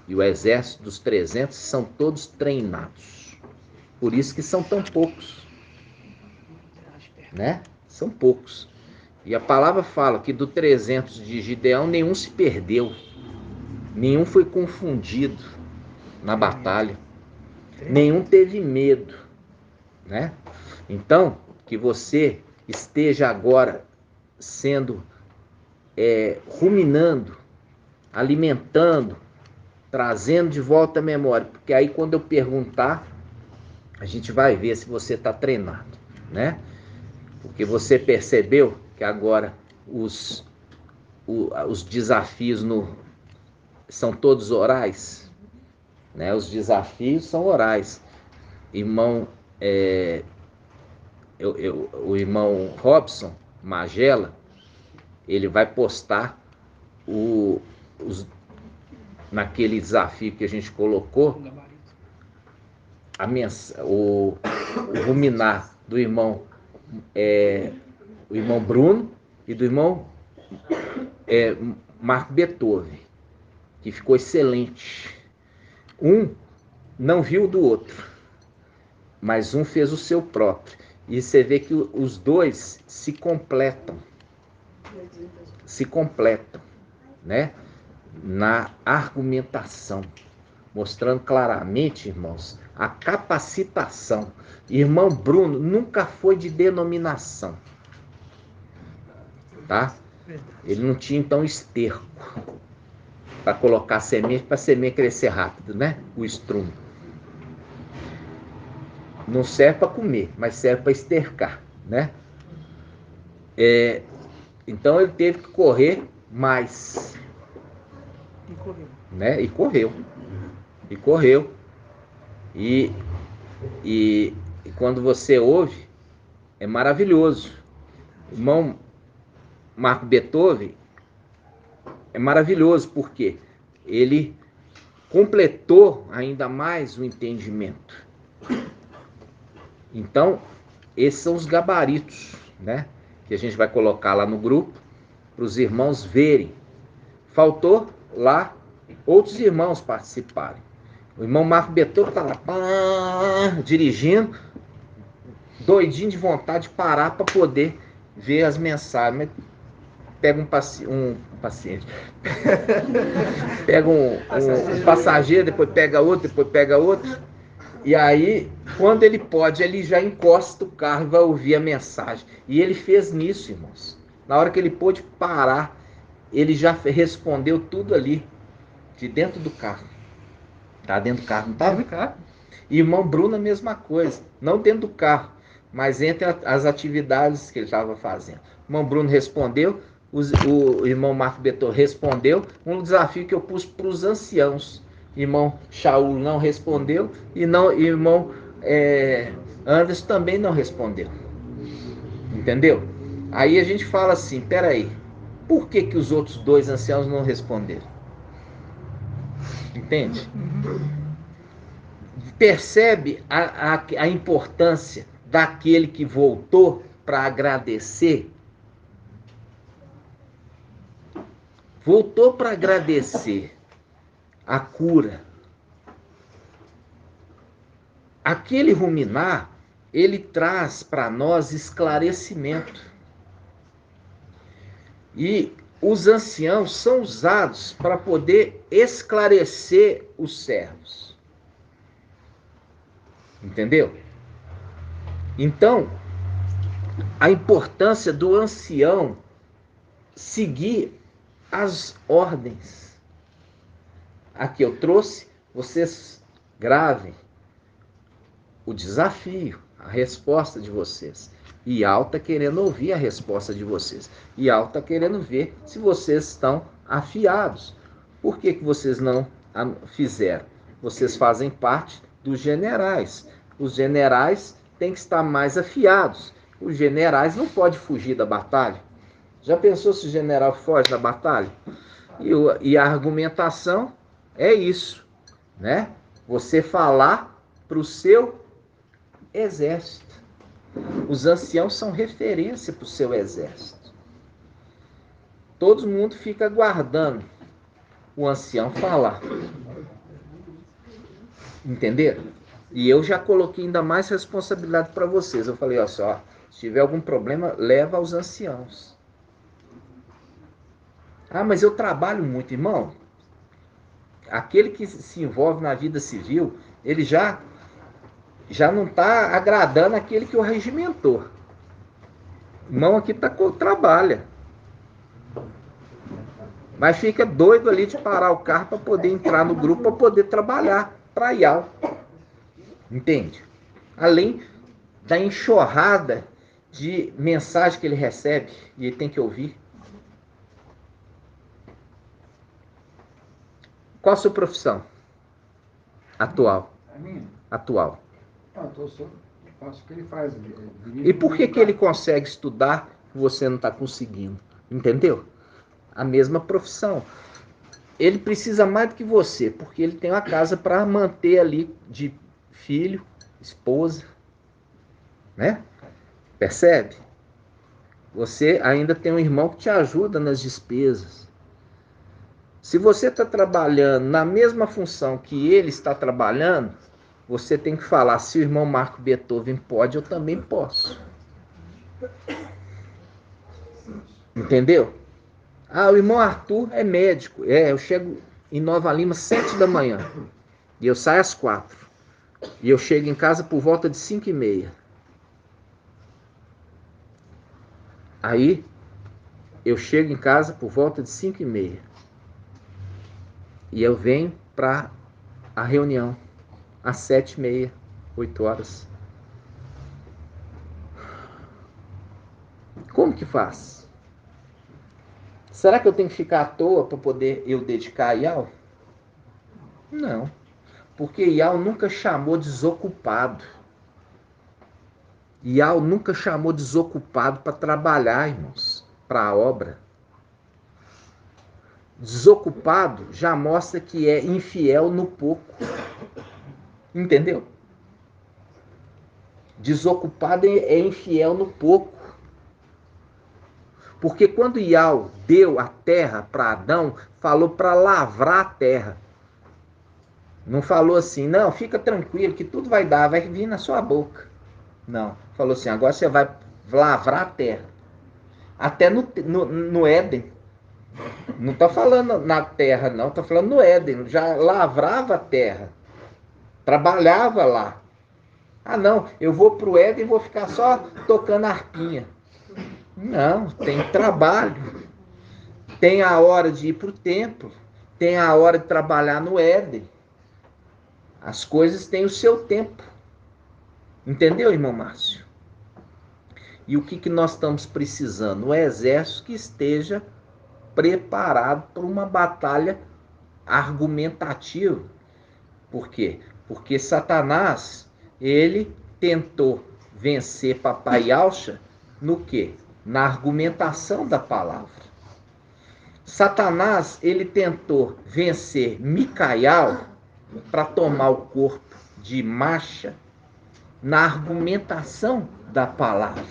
E o exército dos 300 são todos treinados. Por isso que são tão poucos. Né? São poucos. E a palavra fala que do 300 de Gideão, nenhum se perdeu. Nenhum foi confundido na batalha. Nenhum teve medo. Né? Então, que você esteja agora sendo, ruminando, alimentando, trazendo de volta a memória. Porque aí quando eu perguntar, a gente vai ver se você está treinado, né? Porque você percebeu que agora os desafios são todos orais, né? Os desafios são orais. Irmão, o irmão Robson Magela, ele vai postar naquele desafio que a gente colocou, o ruminar do irmão, o irmão Bruno e do irmão Marco Beethoven, que ficou excelente. Um não viu o do outro, mas um fez o seu próprio. E você vê que os dois se completam, né? Na argumentação, mostrando claramente, irmãos, a capacitação. Irmão Bruno nunca foi de denominação, tá? Ele não tinha então esterco para colocar semente, para a semente crescer rápido, né? O estrumo não serve para comer, mas serve para estercar, né? Então ele teve que correr mais. E correu. Né? E correu. E quando você ouve, é maravilhoso. O irmão Marco Beethoven é maravilhoso, porque ele completou ainda mais o entendimento. Então, esses são os gabaritos, né? Que a gente vai colocar lá no grupo para os irmãos verem. Faltou lá outros irmãos participarem. O irmão Marco Betoro está lá dirigindo, doidinho de vontade de parar para poder ver as mensagens. Mas pega um paciente, pega um passageiro, depois pega outro, e aí, quando ele pode, ele já encosta o carro e vai ouvir a mensagem. E ele fez nisso, irmãos. Na hora que ele pôde parar, ele já respondeu tudo ali, de dentro do carro. Tá dentro do carro, não tá? Dentro do carro. E irmão Bruno, a mesma coisa. Não dentro do carro, mas entre as atividades que ele estava fazendo. O irmão Bruno respondeu, o irmão Marco Bettor respondeu, um desafio que eu pus para os anciãos. Irmão Shaul não respondeu, e irmão Anderson também não respondeu. Entendeu? Aí a gente fala assim, peraí, por que os outros dois anciãos não responderam? Entende? Percebe a importância daquele que voltou para agradecer? Voltou para agradecer a cura. Aquele ruminar, ele traz para nós esclarecimento. E os anciãos são usados para poder esclarecer os servos. Entendeu? Então, a importância do ancião seguir as ordens. Aqui eu trouxe, vocês gravem o desafio, a resposta de vocês. E Al está querendo ouvir a resposta de vocês. E Al está querendo ver se vocês estão afiados. Por que vocês não fizeram? Vocês fazem parte dos generais. Os generais têm que estar mais afiados. Os generais não podem fugir da batalha. Já pensou se o general foge da batalha? E a argumentação é isso, né? Você falar para o seu exército. Os anciãos são referência para o seu exército. Todo mundo fica aguardando o ancião falar. Entenderam? E eu já coloquei ainda mais responsabilidade para vocês. Eu falei, ó, só, se tiver algum problema, leva aos anciãos. Ah, mas eu trabalho muito, irmão. Aquele que se envolve na vida civil, ele já não está agradando aquele que o regimentou. Irmão aqui trabalha. Mas fica doido ali de parar o carro para poder entrar no grupo, para poder trabalhar para IAL. Entende? Além da enxurrada de mensagem que ele recebe e ele tem que ouvir. Qual a sua profissão atual? A minha? Atual. Eu faço o que ele faz. E por que ele consegue estudar e você não está conseguindo? Entendeu? A mesma profissão. Ele precisa mais do que você, porque ele tem uma casa para manter ali de filho, esposa, né? Percebe? Você ainda tem um irmão que te ajuda nas despesas. Se você está trabalhando na mesma função que ele está trabalhando, você tem que falar, se o irmão Marco Beethoven pode, eu também posso. Entendeu? Ah, o irmão Arthur é médico. Eu chego em Nova Lima às 7 da manhã. E eu saio às 4. E eu chego em casa por volta de 5h30. Aí, eu chego em casa por volta de 5h30. E eu venho para a reunião às 7h30, 8 horas. Como que faz? Será que eu tenho que ficar à toa para poder eu dedicar a IAL? Não. Porque IAL nunca chamou desocupado. IAL nunca chamou desocupado para trabalhar, irmãos, para a obra. Desocupado já mostra que é infiel no pouco. Entendeu? Desocupado é infiel no pouco. Porque quando Iau deu a terra para Adão, falou para lavrar a terra. Não falou assim, não, fica tranquilo que tudo vai dar, vai vir na sua boca. Não, falou assim, agora você vai lavrar a terra. Até no Éden. Não está falando na terra, não, está falando no Éden. Já lavrava a terra. Trabalhava lá. Ah, não, eu vou para o Éden e vou ficar só tocando harpinha. Não, tem trabalho. Tem a hora de ir para o templo. Tem a hora de trabalhar no Éden. As coisas têm o seu tempo. Entendeu, irmão Márcio? E o que nós estamos precisando? Um exército que esteja preparado para uma batalha argumentativa. Por quê? Porque Satanás, ele tentou vencer Papai Yaucha no quê? Na argumentação da palavra. Satanás, ele tentou vencer Micael para tomar o corpo de Macha na argumentação da palavra.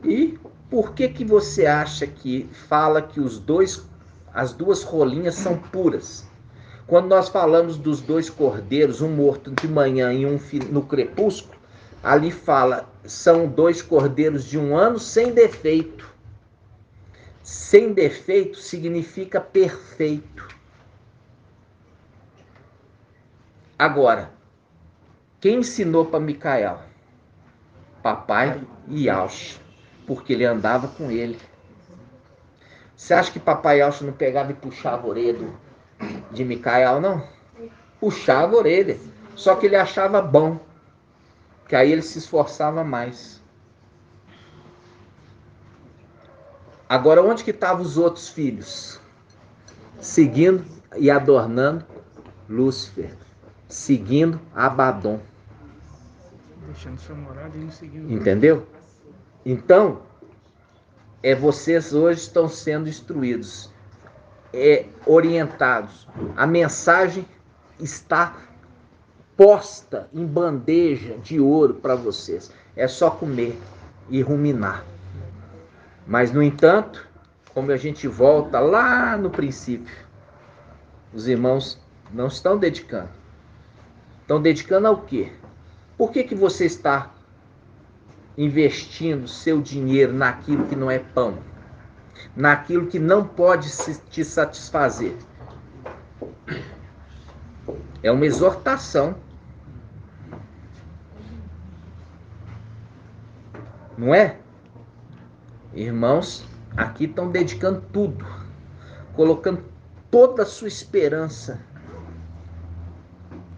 E por que você acha que fala que as duas rolinhas são puras? Quando nós falamos dos dois cordeiros, um morto de manhã e um no crepúsculo, ali fala, são dois cordeiros de 1 ano sem defeito. Sem defeito significa perfeito. Agora, quem ensinou para Micael? Papai Yaucha, porque ele andava com ele. Você acha que Papai Yaucha não pegava e puxava a orelha de Micael, não? Puxava a orelha. Só que ele achava bom, que aí ele se esforçava mais. Agora, onde que estavam os outros filhos? Seguindo e adornando Lúcifer. Seguindo Abaddon. Deixando sua morada e não seguindo. Entendeu? Então, vocês hoje estão sendo instruídos, orientados. A mensagem está posta em bandeja de ouro para vocês. É só comer e ruminar. Mas, no entanto, como a gente volta lá no princípio, os irmãos não estão dedicando. Estão dedicando ao quê? Por que você está investindo seu dinheiro naquilo que não é pão? Naquilo que não pode te satisfazer? É uma exortação. Não é? Irmãos, aqui estão dedicando tudo. Colocando toda a sua esperança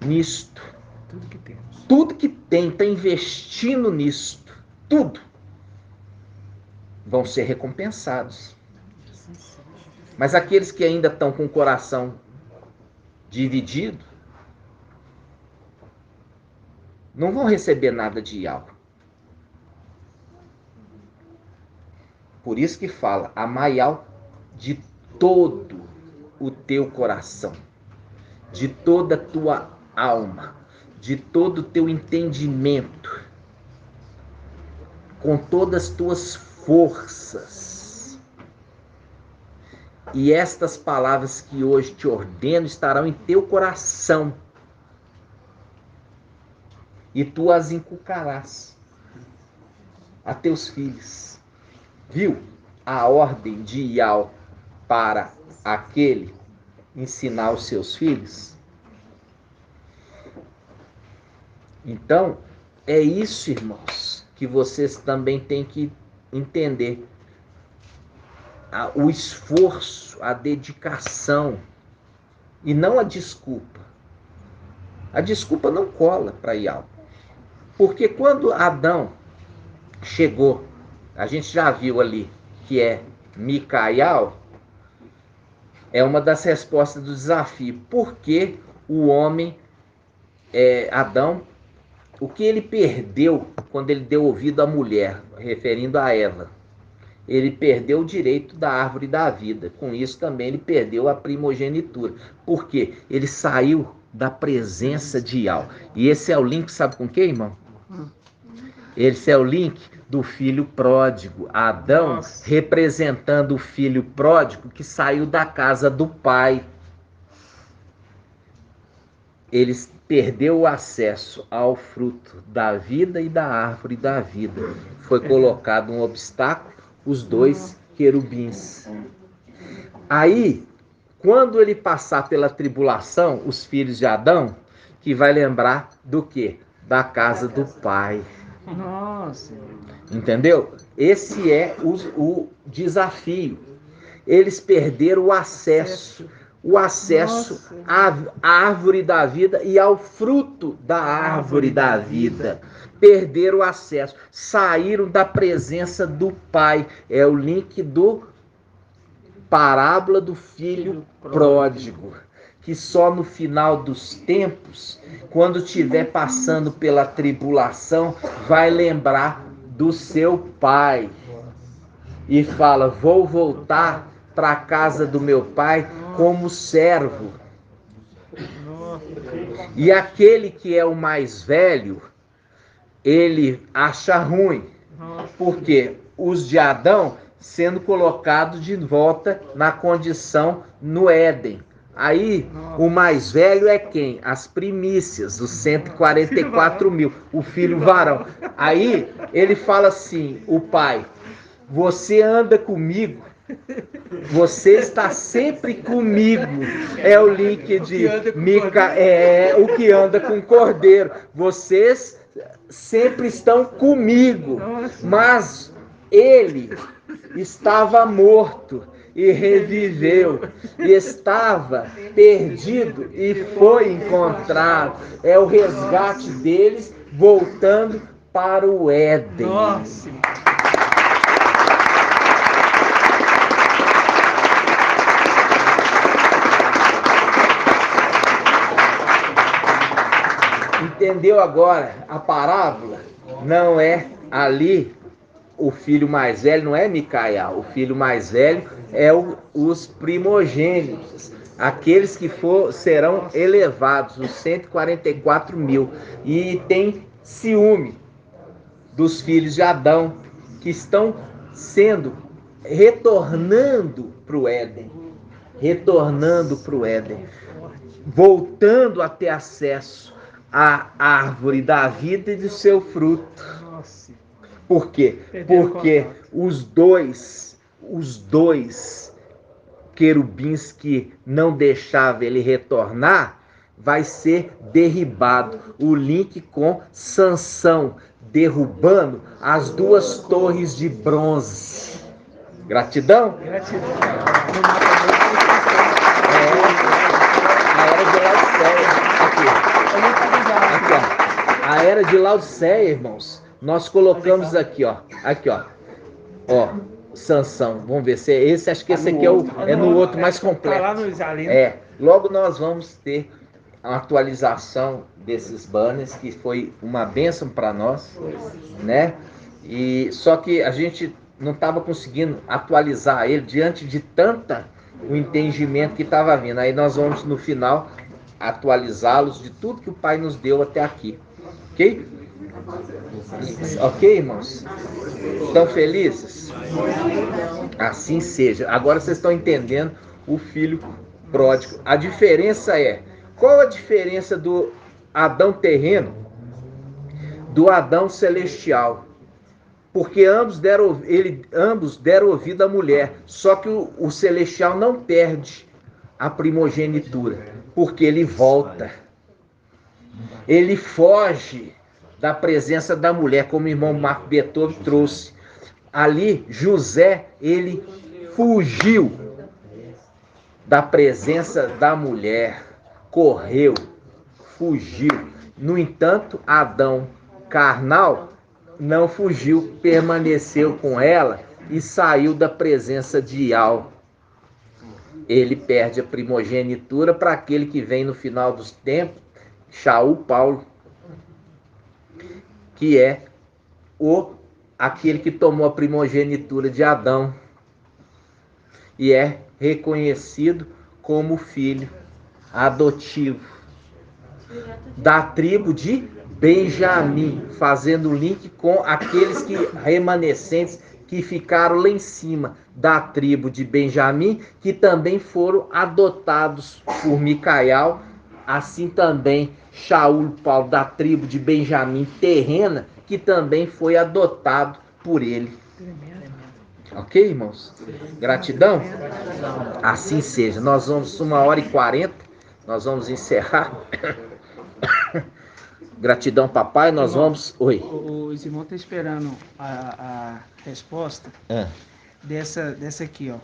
nisto. Tudo que temos. Tudo que tem, está investindo nisto. Tudo. Vão ser recompensados. Mas aqueles que ainda estão com o coração dividido, não vão receber nada de algo. Por isso que fala, amai-ao de todo o teu coração, de toda a tua alma, de todo o teu entendimento, com todas as tuas forças. E estas palavras que hoje te ordeno estarão em teu coração, e tu as inculcarás a teus filhos. Viu a ordem de Iau para aquele ensinar os seus filhos? Então, é isso, irmãos, que vocês também têm que entender. O esforço, a dedicação, e não a desculpa. A desculpa não cola para Iau. Porque quando Adão chegou, a gente já viu ali que é Micael, é uma das respostas do desafio. Por que o homem, Adão, o que ele perdeu quando ele deu ouvido à mulher, referindo a Eva? Ele perdeu o direito da árvore da vida. Com isso também ele perdeu a primogenitura. Por quê? Ele saiu da presença de Iau. E esse é o link, sabe com quem, irmão? Esse é o link do filho pródigo. Adão representando o filho pródigo que saiu da casa do pai. Ele perdeu o acesso ao fruto da vida e da árvore da vida. Foi colocado um obstáculo, os dois querubins. Aí, quando ele passar pela tribulação, os filhos de Adão, que vai lembrar do quê? Da casa do pai. Nossa. Entendeu? Esse é o desafio. Eles perderam o acesso à árvore da vida e ao fruto da árvore da vida. Perderam o acesso, saíram da presença do pai. É o link do parábola do filho pródigo, que só no final dos tempos, quando estiver passando pela tribulação, vai lembrar do seu pai e fala: vou voltar para a casa do meu pai como servo. E aquele que é o mais velho, ele acha ruim, porque os de Adão sendo colocados de volta na condição no Éden. Aí, o mais velho é quem? As primícias, os 144 mil, o filho varão. Aí, ele fala assim, o pai: você anda comigo, você está sempre comigo. É o link de Mica, o que anda com o cordeiro. Vocês sempre estão comigo. Mas ele estava morto e reviveu, estava perdido e foi encontrado. É o resgate deles voltando para o Éden. Nossa. Entendeu agora a parábola? Não é ali o filho mais velho, não é Micael. O filho mais velho é os primogênitos, aqueles que serão elevados, os 144 mil. E tem ciúme dos filhos de Adão, que estão retornando para o Éden. Retornando para o Éden. Voltando a ter acesso à árvore da vida e do seu fruto. Por quê? Porque os dois querubins que não deixavam ele retornar, vai ser derribado. O link com Sansão, derrubando as duas torres de bronze. Gratidão? Gratidão. A era de Laodiceia. Aqui, ó. A era de Laodiceia, irmãos. Nós colocamos aqui, ó. Aqui, ó. Ó, Sansão. Vamos ver se é esse. Acho que esse aqui é no outro mais completo. Tá lá no Isalino. Logo nós vamos ter a atualização desses banners, que foi uma bênção para nós, né? E só que a gente não estava conseguindo atualizar ele diante de o entendimento que estava vindo. Aí nós vamos no final atualizá-los de tudo que o Pai nos deu até aqui. Ok? Ok, irmãos? Estão felizes? Assim seja. Agora vocês estão entendendo o filho pródigo. A diferença qual a diferença do Adão terreno do Adão celestial? Porque ambos deram ouvido à mulher. Só que o celestial não perde a primogenitura, porque ele volta. Ele foge da presença da mulher, como o irmão Marco Beethoven trouxe. Ali, José, ele fugiu da presença da mulher, correu, fugiu. No entanto, Adão carnal não fugiu, permaneceu com ela e saiu da presença de Ial. Ele perde a primogenitura para aquele que vem no final dos tempos, Shaul Paulo, que é aquele que tomou a primogenitura de Adão e é reconhecido como filho adotivo da tribo de Benjamim, fazendo link com aqueles remanescentes que ficaram lá em cima da tribo de Benjamim, que também foram adotados por Micael, assim também Shaul Paulo, da tribo de Benjamim terrena, que também foi adotado por ele. Ok, irmãos? Gratidão? Assim seja. Nós vamos 1h40, nós vamos encerrar. Gratidão, papai. Nós Irmão, vamos... Oi. Os irmãos estão esperando a resposta dessa aqui, ó.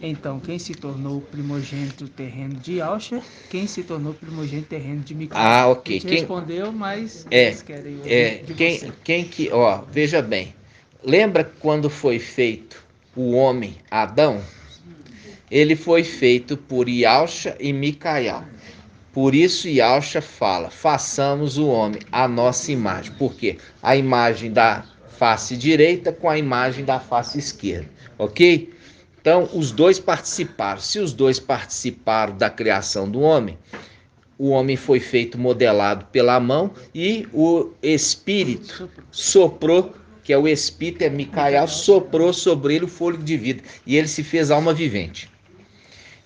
Então, quem se tornou primogênito terreno de Ausha, quem se tornou primogênito terreno de Micael? Ah, ok. A gente respondeu, mas eles querem ouvir de você. Quem que... Ó, veja bem. Lembra quando foi feito o homem Adão? Ele foi feito por Yausha e Micael. Por isso Yausha fala, façamos o homem à nossa imagem. Por quê? A imagem da face direita com a imagem da face esquerda. Ok? Então, os dois participaram. Se os dois participaram da criação do homem, o homem foi feito modelado pela mão e o Espírito soprou, que é o Espírito, é Micael, soprou sobre ele o fôlego de vida. E ele se fez alma vivente.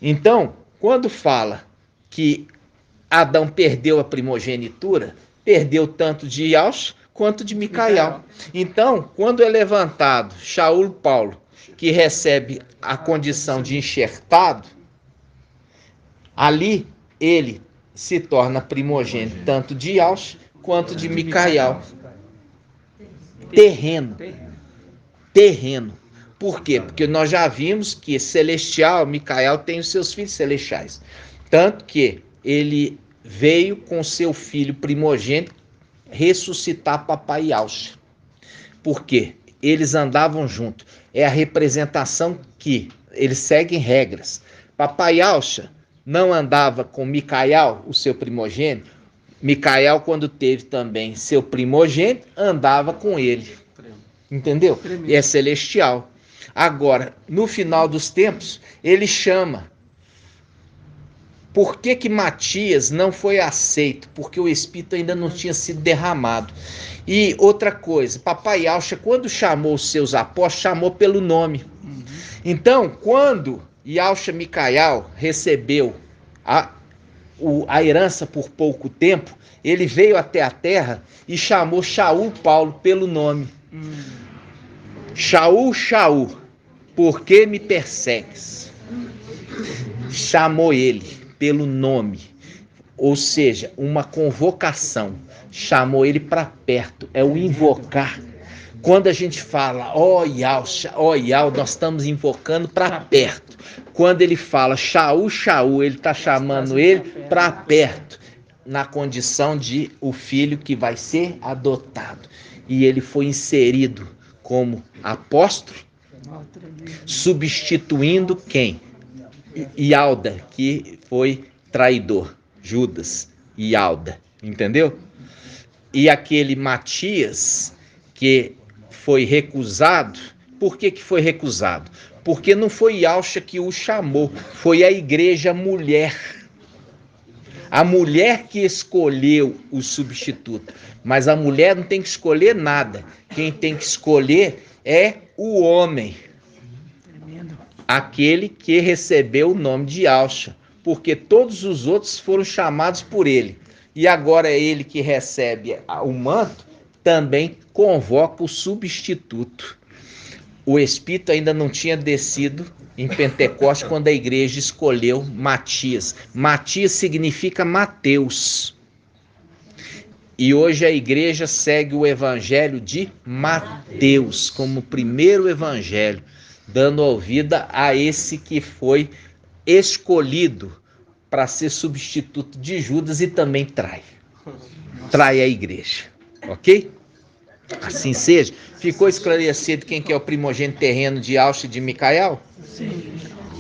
Então, quando fala que Adão perdeu a primogenitura, perdeu tanto de Yausha quanto de Micael. Então, quando é levantado Shaul Paulo, que recebe a condição de enxertado, ali ele se torna primogênito tanto de Yausha quanto de Micael. Terreno. Por quê? Porque nós já vimos que celestial, Micael tem os seus filhos celestiais. Tanto que ele veio com seu filho primogênito ressuscitar papai Yausha. Por quê? Eles andavam juntos. É a representação que eles seguem regras. Papai Yausha não andava com Micael, o seu primogênito. Micael, quando teve também seu primogênito, andava com ele. Entendeu? E é celestial. Agora, no final dos tempos, ele chama. Por que Matias não foi aceito? Porque o Espírito ainda não tinha sido derramado. E outra coisa, papai Yausha, quando chamou os seus apóstolos, chamou pelo nome. Então, quando Yausha Micael recebeu a herança por pouco tempo, ele veio até a terra e chamou Shaul Paulo pelo nome. Shaul, por que me persegues? Chamou ele pelo nome, ou seja, uma convocação. Chamou ele para perto, é o invocar. Quando a gente fala, ó Yausha, nós estamos invocando para perto. Quando ele fala Shaul, ele está chamando ele para perto, na condição de o filho que vai ser adotado. E ele foi inserido como apóstolo, substituindo quem? Ialda, que foi traidor. Judas e Ialda, entendeu? E aquele Matias, que foi recusado, por que foi recusado? Porque não foi Yausha que o chamou, foi a igreja mulher. A mulher que escolheu o substituto. Mas a mulher não tem que escolher nada. Quem tem que escolher é o homem. Aquele que recebeu o nome de Yausha. Porque todos os outros foram chamados por ele. E agora é ele que recebe o manto, também convoca o substituto. O Espírito ainda não tinha descido em Pentecostes quando a igreja escolheu Matias. Matias significa Mateus. E hoje a igreja segue o evangelho de Mateus como primeiro evangelho, dando ouvida a esse que foi escolhido para ser substituto de Judas e também trai a igreja. Ok? Assim seja. Ficou esclarecido quem que é o primogênito terreno de Yausha e de Micael? Sim.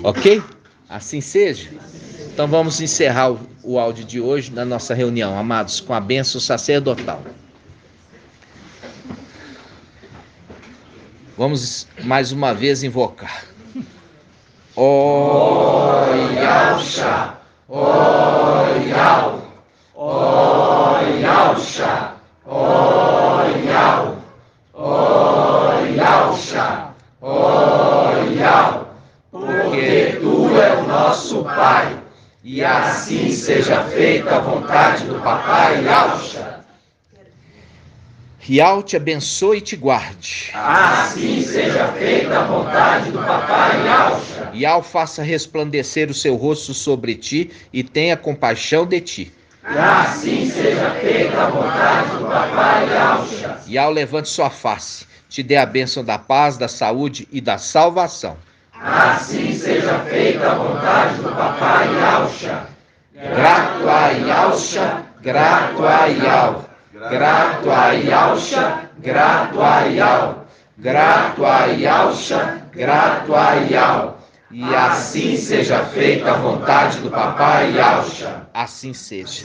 Ok? Assim seja. Então vamos encerrar o áudio de hoje da nossa reunião, amados, com a bênção sacerdotal. Vamos mais uma vez invocar. Ó Yausha, ó Yau, ó Yausha. Pai. E assim seja feita a vontade do Papai Yahusha. Yahweh te abençoe e te guarde. Assim seja feita a vontade do Papai Yahusha. Yahweh faça resplandecer o seu rosto sobre ti e tenha compaixão de ti. Assim seja feita a vontade do Papai Yahusha. Yahweh levante sua face, te dê a bênção da paz, da saúde e da salvação. Assim seja feita a vontade do Papai Yahusha. Grato a Yahusha, grato a Yahweh. Grato a Yahusha, grato a Yahweh. Grato a Yahusha, grato a Yahweh. E assim seja feita a vontade do Papai Yahusha. Assim seja.